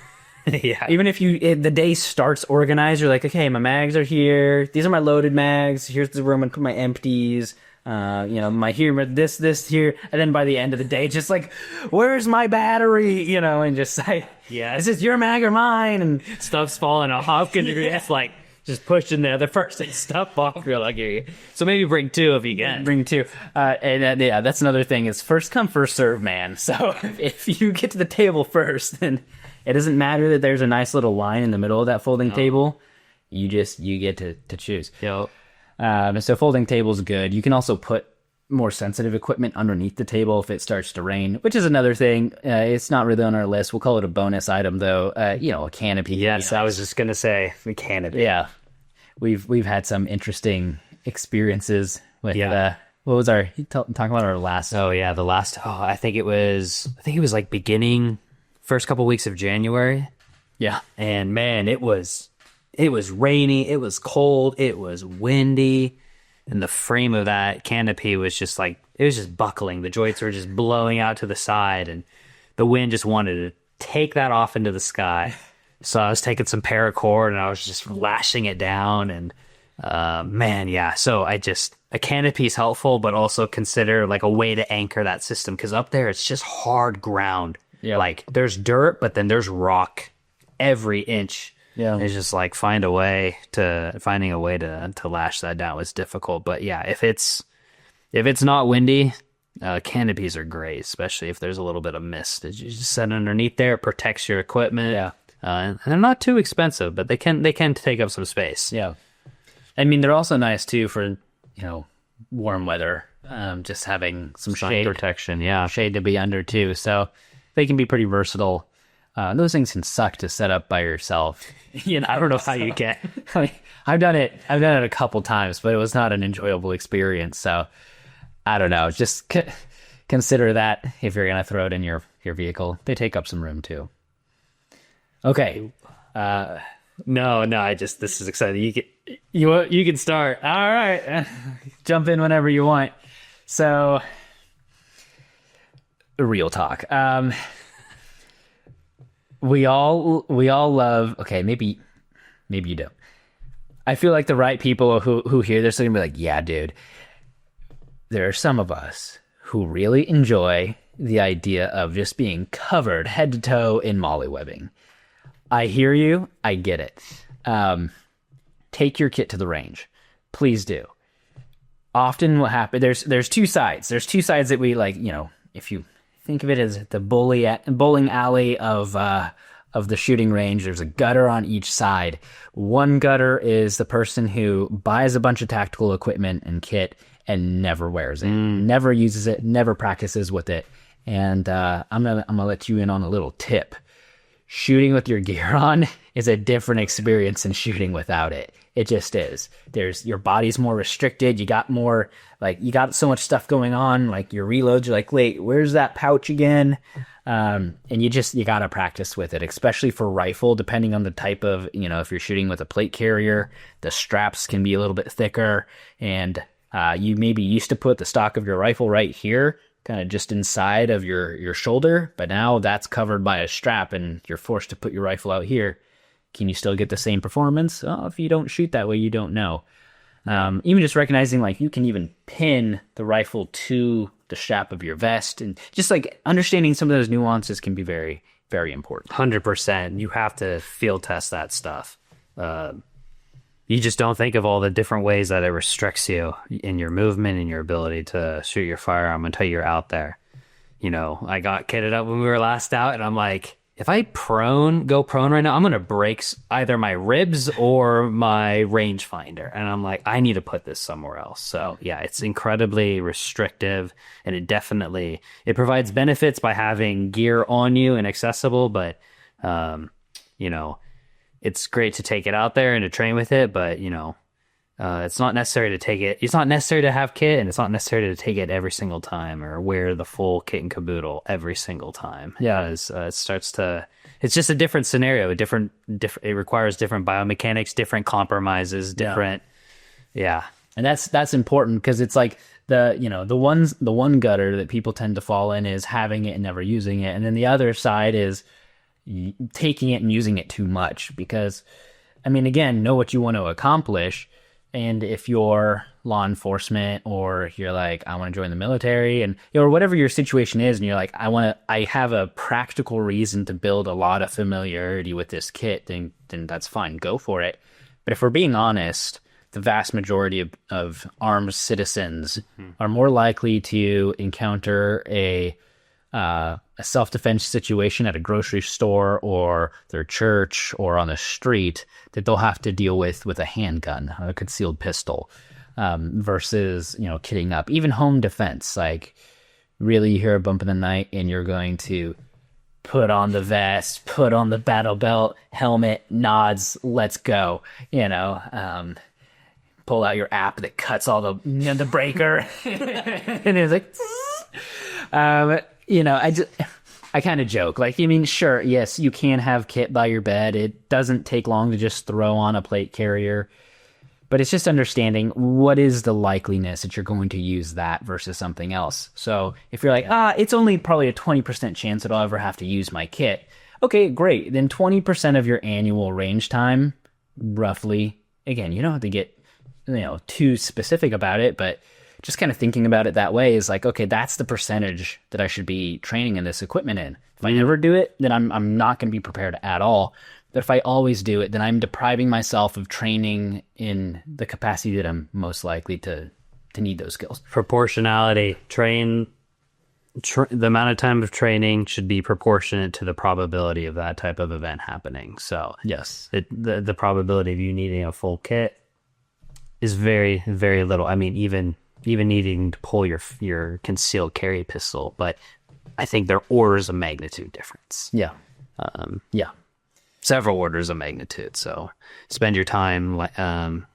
yeah. Even if the day starts organized, you're like, okay, my mags are here. These are my loaded mags. Here's the room I put my empties. My here, this here. And then by the end of the day, just like, where's my battery? And just like, yeah, is this your mag or mine? And stuff's falling off. It's like, just pushing the other person stuff off real lucky. So maybe bring two if you can. Bring two. That's another thing is first come, first serve, man. So if you get to the table first, then it doesn't matter that there's a nice little line in the middle of that folding table. You get to choose. Yo. So folding table's good. You can also put more sensitive equipment underneath the table if it starts to rain, which is another thing. It's not really on our list. We'll call it a bonus item, though. A canopy. Yes, I was just gonna say the canopy. Yeah, we've had some interesting experiences with. What was our talking about our last? Oh yeah, the last. Oh, I think it was like beginning first couple weeks of January. Yeah, and man, it was rainy, it was cold, it was windy, and the frame of that canopy was just like, it was just buckling. The joints were just blowing out to the side, and the wind just wanted to take that off into the sky. So I was taking some paracord and I was just lashing it down, and man, yeah. So a canopy is helpful, but also consider like a way to anchor that system, because up there it's just hard ground. Yeah, like there's dirt, but then there's rock every inch. Yeah, it's just like finding a way to lash that down was difficult. But yeah, if it's not windy, canopies are great, especially if there's a little bit of mist. You just set underneath there, it protects your equipment. Yeah, and they're not too expensive, but they can take up some space. Yeah, I mean they're also nice too for warm weather. Just having some Sun shade protection, yeah, shade to be under too. So they can be pretty versatile. Those things can suck to set up by yourself. I don't know how you get. I've done it a couple times, but it was not an enjoyable experience. So I don't know. Just consider that if you're gonna throw it in your vehicle. They take up some room too. Okay. No. This is exciting. You can start. All right. Jump in whenever you want. So, real talk. We all love. Okay, maybe you don't. I feel like the right people who hear this are gonna be like, yeah, dude. There are some of us who really enjoy the idea of just being covered head to toe in molly webbing. I hear you. I get it. Take your kit to the range. Please do. Often what happens, there's two sides. There's two sides that we like, if you think of it as the bowling alley of the shooting range, there's a gutter on each side. One gutter is the person who buys a bunch of tactical equipment and kit and never wears it, never uses it, never practices with it. And I'm gonna let you in on a little tip. Shooting with your gear on is a different experience than shooting without it. It just is. Your body's more restricted. You got more, you got so much stuff going on. Like your reloads, you're like, wait, where's that pouch again? And you gotta practice with it, especially for rifle, depending on the type of, if you're shooting with a plate carrier, the straps can be a little bit thicker, and you maybe used to put the stock of your rifle right here, kind of just inside of your shoulder, but now that's covered by a strap and you're forced to put your rifle out here. Can you still get the same performance? Oh, if you don't shoot that way, you don't know. Even just recognizing you can even pin the rifle to the strap of your vest, and just understanding some of those nuances can be very, very important. 100%. You have to field test that stuff. You just don't think of all the different ways that it restricts you in your movement and your ability to shoot your firearm until you're out there. I got kitted up when we were last out, and I'm like, if I go prone right now, I'm going to break either my ribs or my rangefinder. And I'm like, I need to put this somewhere else. So yeah, it's incredibly restrictive, and it provides benefits by having gear on you and accessible, but, it's great to take it out there and to train with it, but it's not necessary to take it. It's not necessary to have kit, and it's not necessary to take it every single time or wear the full kit and caboodle every single time. Yeah, it's just a different scenario. It requires different biomechanics, different compromises, different. Yeah. And that's important, because it's like the one gutter that people tend to fall in is having it and never using it, and then the other side is taking it and using it too much. Because, again, know what you want to accomplish. And if you're law enforcement, or you're like, I want to join the military, and or whatever your situation is, and you're like, I have a practical reason to build a lot of familiarity with this kit, then that's fine, go for it. But if we're being honest, the vast majority of armed citizens are more likely to encounter a self-defense situation at a grocery store or their church or on the street that they'll have to deal with a handgun, a concealed pistol. versus, you know, kitting up. Even home defense, like really you hear a bump in the night and you're going to put on the vest, put on the battle belt, helmet, nods, let's go, you know, pull out your app that cuts all the, you know, the breaker. And it's like, you know, I kind of joke. Like, I mean, sure, yes, you can have kit by your bed. It doesn't take long to just throw on a plate carrier. But it's just understanding what is the likeliness that you're going to use that versus something else. So if you're like, it's only probably a 20% chance that I'll ever have to use my kit. Okay, great. Then 20% of your annual range time, roughly. Again, you don't have to get, you know, too specific about it, but just kind of thinking about it that way is like, okay, that's the percentage that I should be training in this equipment in. If I never do it, then I'm not going to be prepared at all. But if I always do it, then I'm depriving myself of training in the capacity that I'm most likely to need those skills. Proportionality. The amount of time of training should be proportionate to the probability of that type of event happening. So Yes. the probability of you needing a full kit is very, very little. I mean, even needing to pull your concealed carry pistol, but I think they're orders of magnitude difference. Yeah. Yeah. Several orders of magnitude. So spend your time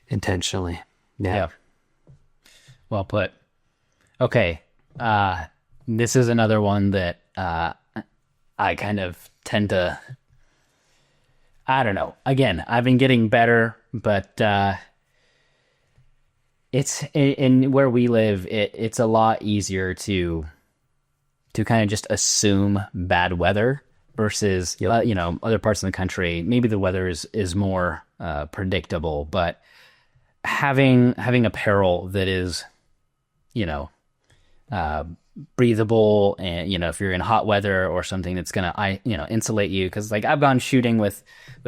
intentionally. Yeah. Well put. Okay. This is another one that I kind of tend to, I don't know. Again, I've been getting better, but it's in where we live, it's a lot easier to kind of just assume bad weather versus, you know, other parts of the country. Maybe the weather is more predictable, but having apparel that is, you know, breathable, and, you know, if you're in hot weather or something that's gonna, you know, insulate you. Because like I've gone shooting with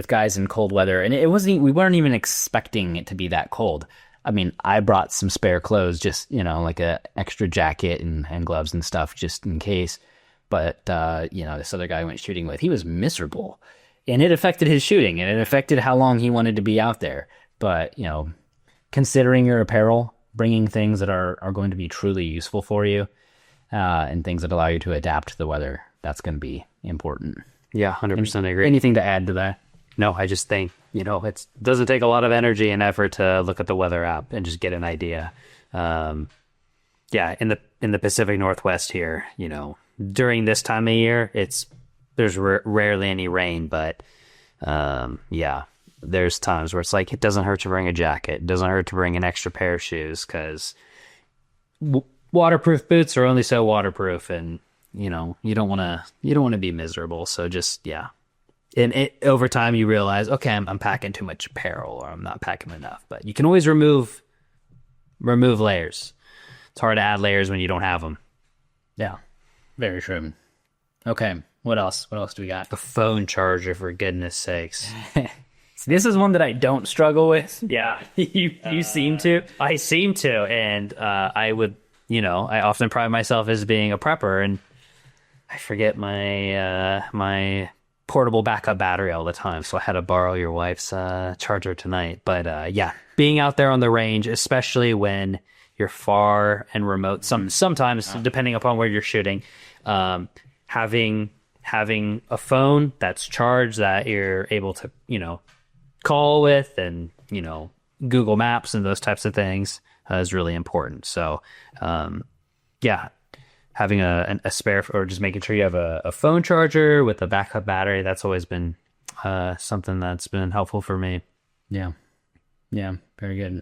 guys in cold weather, and we weren't even expecting it to be that cold. I mean, I brought some spare clothes, just, you know, like a extra jacket and gloves and stuff just in case. But, you know, this other guy I went shooting with, he was miserable, and it affected his shooting, and it affected how long he wanted to be out there. But, you know, considering your apparel, bringing things that are going to be truly useful for you, and things that allow you to adapt to the weather, that's going to be important. Yeah, 100% agree. Anything to add to that? No, I just think, you know, it doesn't take a lot of energy and effort to look at the weather app and just get an idea. Yeah, in the Pacific Northwest here, you know, during this time of year, there's rarely any rain, but yeah, there's times where it's like it doesn't hurt to bring a jacket, it doesn't hurt to bring an extra pair of shoes, because waterproof boots are only so waterproof, and you know you don't want to be miserable. So just and over time you realize, okay, I'm packing too much apparel, or I'm not packing enough. But you can always remove layers. It's hard to add layers when you don't have them. Yeah, very true. Okay, what else? What else do we got? A phone charger, for goodness sakes. See, this is one that I don't struggle with. Yeah, you seem to. I seem to, and I would, you know, I often pride myself as being a prepper, and I forget my my portable backup battery all the time, so I had to borrow your wife's charger tonight. But yeah, being out there on the range, especially when you're far and remote, sometimes depending upon where you're shooting, having a phone that's charged that you're able to, you know, call with, and, you know, Google Maps and those types of things is really important. So yeah, having a spare, or just making sure you have a phone charger with a backup battery, that's always been something that's been helpful for me. Yeah, very good.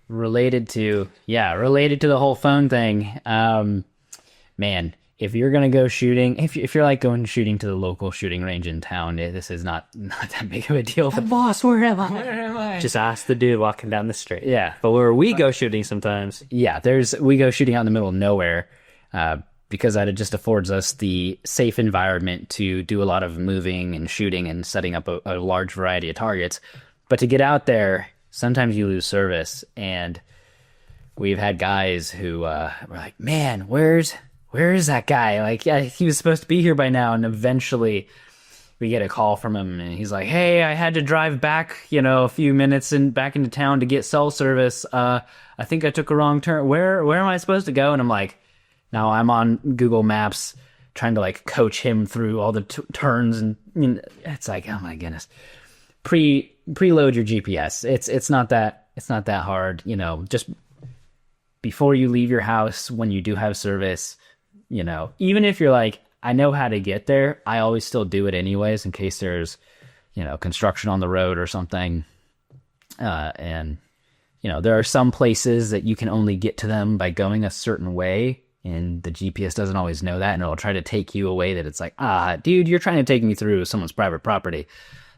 Related to the whole phone thing, man, if you're gonna go shooting, if you're like going shooting to the local shooting range in town, this is not that big of a deal. But Boss, where am I? Just ask the dude walking down the street. Yeah, but where we go shooting sometimes, we go shooting out in the middle of nowhere, because that just affords us the safe environment to do a lot of moving and shooting and setting up a large variety of targets. But to get out there, sometimes you lose service, and we've had guys who were like, man, where is that guy? Like, yeah, he was supposed to be here by now. And eventually we get a call from him, and he's like, "Hey, I had to drive back, a few minutes and back into town to get cell service. I think I took a wrong turn. Where am I supposed to go?" And I'm like, now I'm on Google Maps trying to like coach him through all the turns, and it's like, oh my goodness. Preload your GPS. It's not that hard, just before you leave your house when you do have service, even if you're like, I know how to get there, I always still do it anyways in case there's, construction on the road or something. And there are some places that you can only get to them by going a certain way, and the GPS doesn't always know that, and it'll try to take you a way that it's like, dude, you're trying to take me through someone's private property.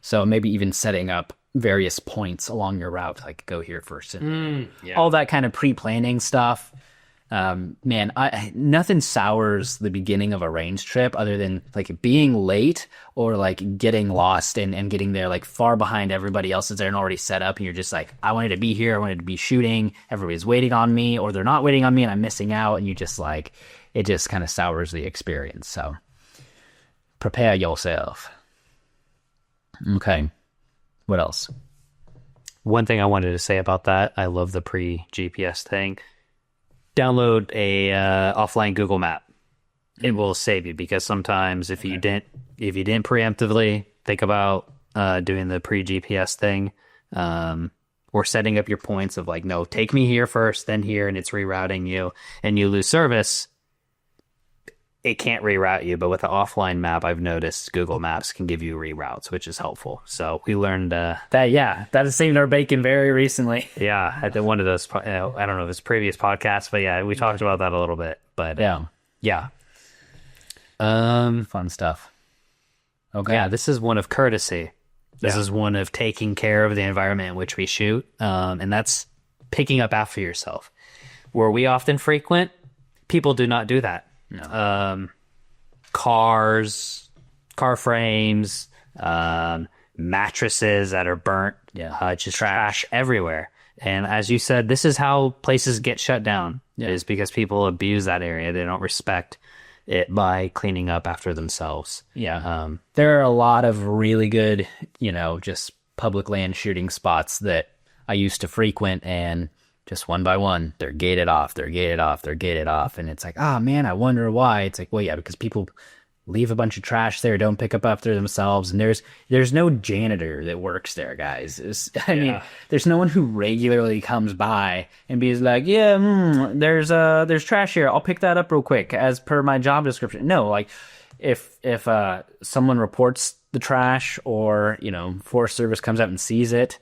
So maybe even setting up various points along your route, like go here first, and all that kind of pre-planning stuff. Man, nothing sours the beginning of a range trip other than like being late or like getting lost and getting there like far behind everybody else that's there and already set up, and you're just like, I wanted to be here, I wanted to be shooting, everybody's waiting on me, or they're not waiting on me and I'm missing out, and you just like, it just kind of sours the experience. So prepare yourself. Okay. What else? One thing I wanted to say about that, I love the pre-GPS thing. Download a offline Google Map. It will save you, because sometimes if you didn't preemptively think about doing the pre-GPS thing, or setting up your points of like, no, take me here first, then here, and it's rerouting you, and you lose service, it can't reroute you. But with the offline map, I've noticed Google Maps can give you reroutes, which is helpful. So we learned that has saved our bacon very recently. Yeah, I did one of those. I don't know if it's previous podcasts, but yeah, we talked about that a little bit. But yeah. Fun stuff. Okay. Yeah, this is one of courtesy. This is one of taking care of the environment in which we shoot, and that's picking up after yourself. Where we often frequent, people do not do that. No. Cars, car frames, mattresses that are burnt, just trash everywhere. And as you said, this is how places get shut down, is because people abuse that area. They don't respect it by cleaning up after themselves. There are a lot of really good, just public land shooting spots that I used to frequent, and just one by one, they're gated off. And it's like, man, I wonder why. It's like, well, yeah, because people leave a bunch of trash there, don't pick up after themselves. And there's no janitor that works there, guys. I mean, there's no one who regularly comes by and be like, there's trash here, I'll pick that up real quick as per my job description. No, like if someone reports the trash, or, Forest Service comes out and sees it,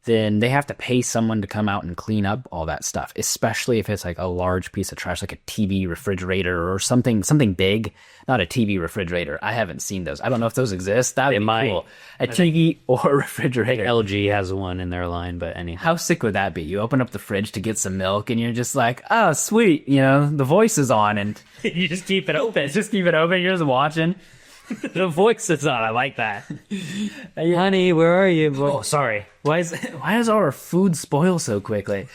then they have to pay someone to come out and clean up all that stuff, especially if it's like a large piece of trash, like a TV refrigerator or something big. Not a TV refrigerator. I haven't seen those. I don't know if those exist. That would be cool. A TV or a refrigerator. LG has one in their line, but anyhow. How sick would that be? You open up the fridge to get some milk, and you're just like, oh, sweet. The voice is on, and you just keep it open. You're just watching. The voice is on. I like that. Honey, where are you? Oh, sorry. Why does our food spoil so quickly?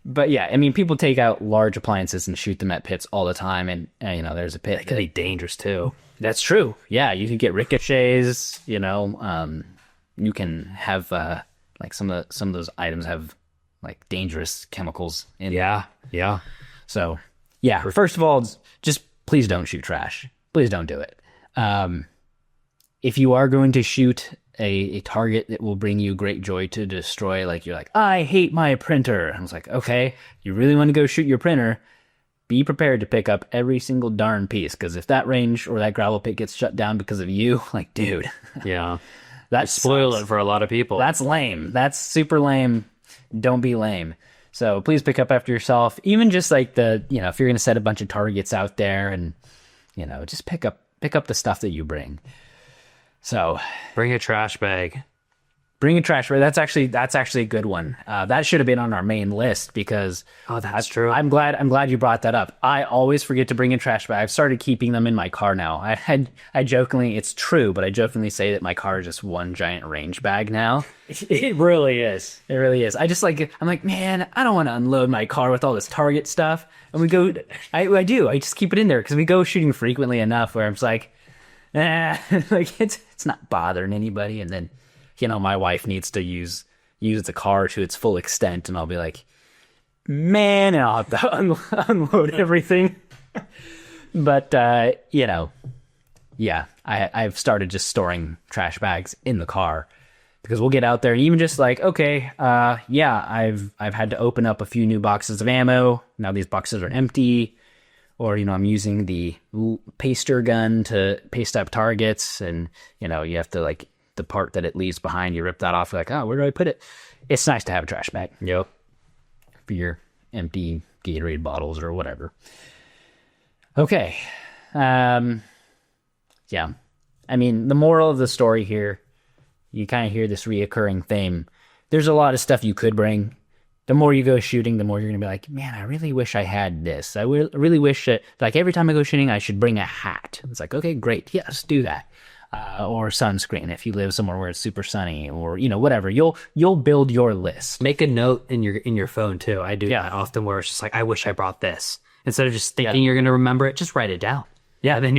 But yeah, I mean, people take out large appliances and shoot them at pits all the time, and there's a pit. It can be dangerous too. That's true. Yeah, you can get ricochets. You can have like some of those items have like dangerous chemicals in. Yeah. So yeah, first of all, just please don't shoot trash. Please don't do it. If you are going to shoot a target that will bring you great joy to destroy, like you're like, I hate my printer. I was like, okay, you really want to go shoot your printer, be prepared to pick up every single darn piece, because if that range or that gravel pit gets shut down because of you, like, dude. Yeah. That spoiled it for a lot of people. That's lame. That's super lame. Don't be lame. So please pick up after yourself. Even just like if you're going to set a bunch of targets out there, and just pick up the stuff that you bring. So bring a trash bag. Bring a trash bag. That's actually a good one. That should have been on our main list, because that's true. I'm glad you brought that up. I always forget to bring a trash bag. I've started keeping them in my car now. I jokingly, it's true, but I jokingly say that my car is just one giant range bag now. It really is. It really is. I'm like, man, I don't want to unload my car with all this Target stuff. And we go, I do. I just keep it in there because we go shooting frequently enough where I'm just like, like it's not bothering anybody. And then, my wife needs to use the car to its full extent, and I'll be like, man, and I'll have to unload everything. But yeah, I've started just storing trash bags in the car, because we'll get out there, and even just like, okay, I've had to open up a few new boxes of ammo. Now these boxes are empty. Or, I'm using the paster gun to paste up targets, and, you have to, like, the part that it leaves behind, you rip that off, like, oh, where do I put it? It's nice to have a trash bag. Yep. For your empty Gatorade bottles or whatever. Okay. Yeah. I mean, the moral of the story here, you kind of hear this reoccurring theme. There's a lot of stuff you could bring. The more you go shooting, the more you're going to be like, man, I really wish I had this. I really wish that, like, every time I go shooting, I should bring a hat. It's like, okay, great. Yes, do that. Or sunscreen if you live somewhere where it's super sunny, or, whatever. You'll build your list. Make a note in your phone too. I do that often, where it's just like, I wish I brought this. Instead of just thinking you're going to remember it, just write it down. Yeah. Then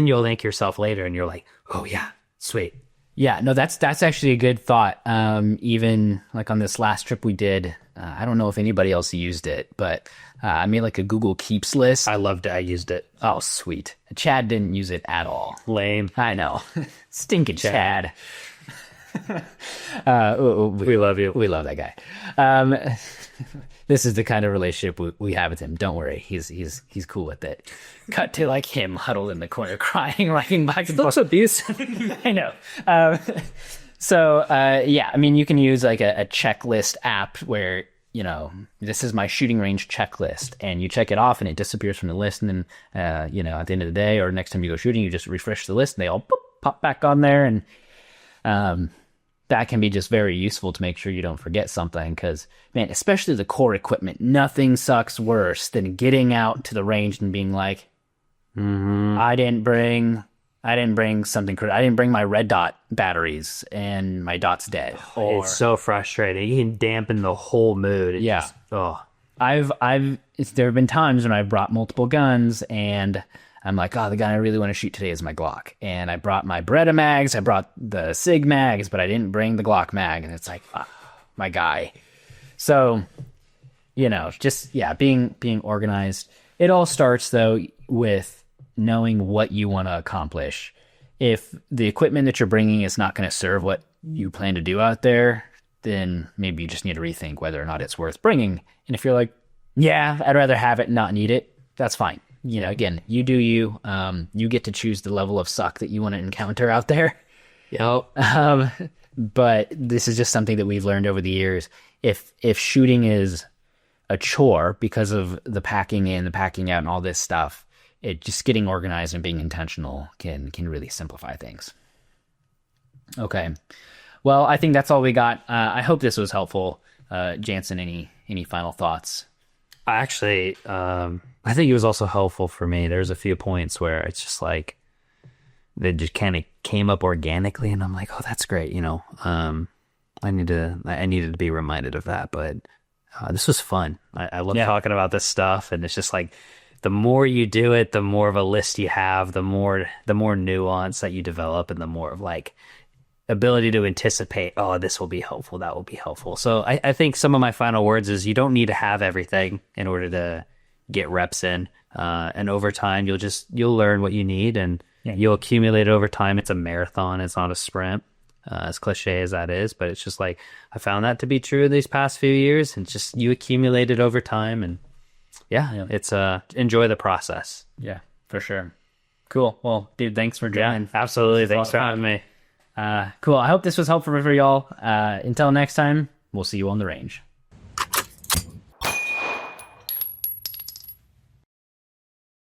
you'll thank yourself later, and you're like, oh yeah, sweet. Yeah, no, that's actually a good thought. Even like on this last trip we did, I don't know if anybody else used it, but I made like a Google Keeps list. I loved it. I used it. Oh, sweet. Chad didn't use it at all. Lame. I know. Stinking Chad. We love you. We love that guy. This is the kind of relationship we have with him. Don't worry. He's cool with it. Cut to like him huddled in the corner crying, writing back and forth. That's abuse. I know. So yeah, I mean, you can use like a checklist app where, this is my shooting range checklist, and you check it off and it disappears from the list. And then, at the end of the day or next time you go shooting, you just refresh the list and they all pop back on there. And that can be just very useful to make sure you don't forget something, because, man, especially the core equipment, nothing sucks worse than getting out to the range and being like, I didn't bring something. I didn't bring my red dot batteries, and my dot's dead. It's so frustrating. You can dampen the whole mood. There have been times when I've brought multiple guns, and I'm like, oh, the gun I really want to shoot today is my Glock. And I brought my Beretta mags, I brought the SIG mags, but I didn't bring the Glock mag. And it's like, my guy. So, just, being organized. It all starts, though, with knowing what you want to accomplish. If the equipment that you're bringing is not going to serve what you plan to do out there, then maybe you just need to rethink whether or not it's worth bringing. And if you're like, yeah, I'd rather have it and not need it, that's fine. Again, you do you. You get to choose the level of suck that you want to encounter out there. Yep. But this is just something that we've learned over the years. If shooting is a chore because of the packing in, the packing out, and all this stuff, it just getting organized and being intentional can really simplify things. Okay. Well, I think that's all we got. I hope this was helpful. Jansen, any final thoughts? Actually, I think it was also helpful for me. There's a few points where it's just like, they just kind of came up organically, and I'm like, oh, that's great. I needed to be reminded of that, but this was fun. I love talking about this stuff, and it's just like, the more you do it, the more of a list you have, the more nuance that you develop, and the more of like ability to anticipate, oh, this will be helpful, that will be helpful. So I think some of my final words is, you don't need to have everything in order to get reps in. And over time, you'll learn what you need, and you'll accumulate it over time. It's a marathon. It's not a sprint, as cliche as that is, but it's just like, I found that to be true these past few years, and just, you accumulate it over time, and it's enjoy the process. Yeah, for sure. Cool. Well, dude, thanks for joining. Yeah, absolutely. Thanks for having me. Cool. I hope this was helpful for y'all. Until next time, we'll see you on the range.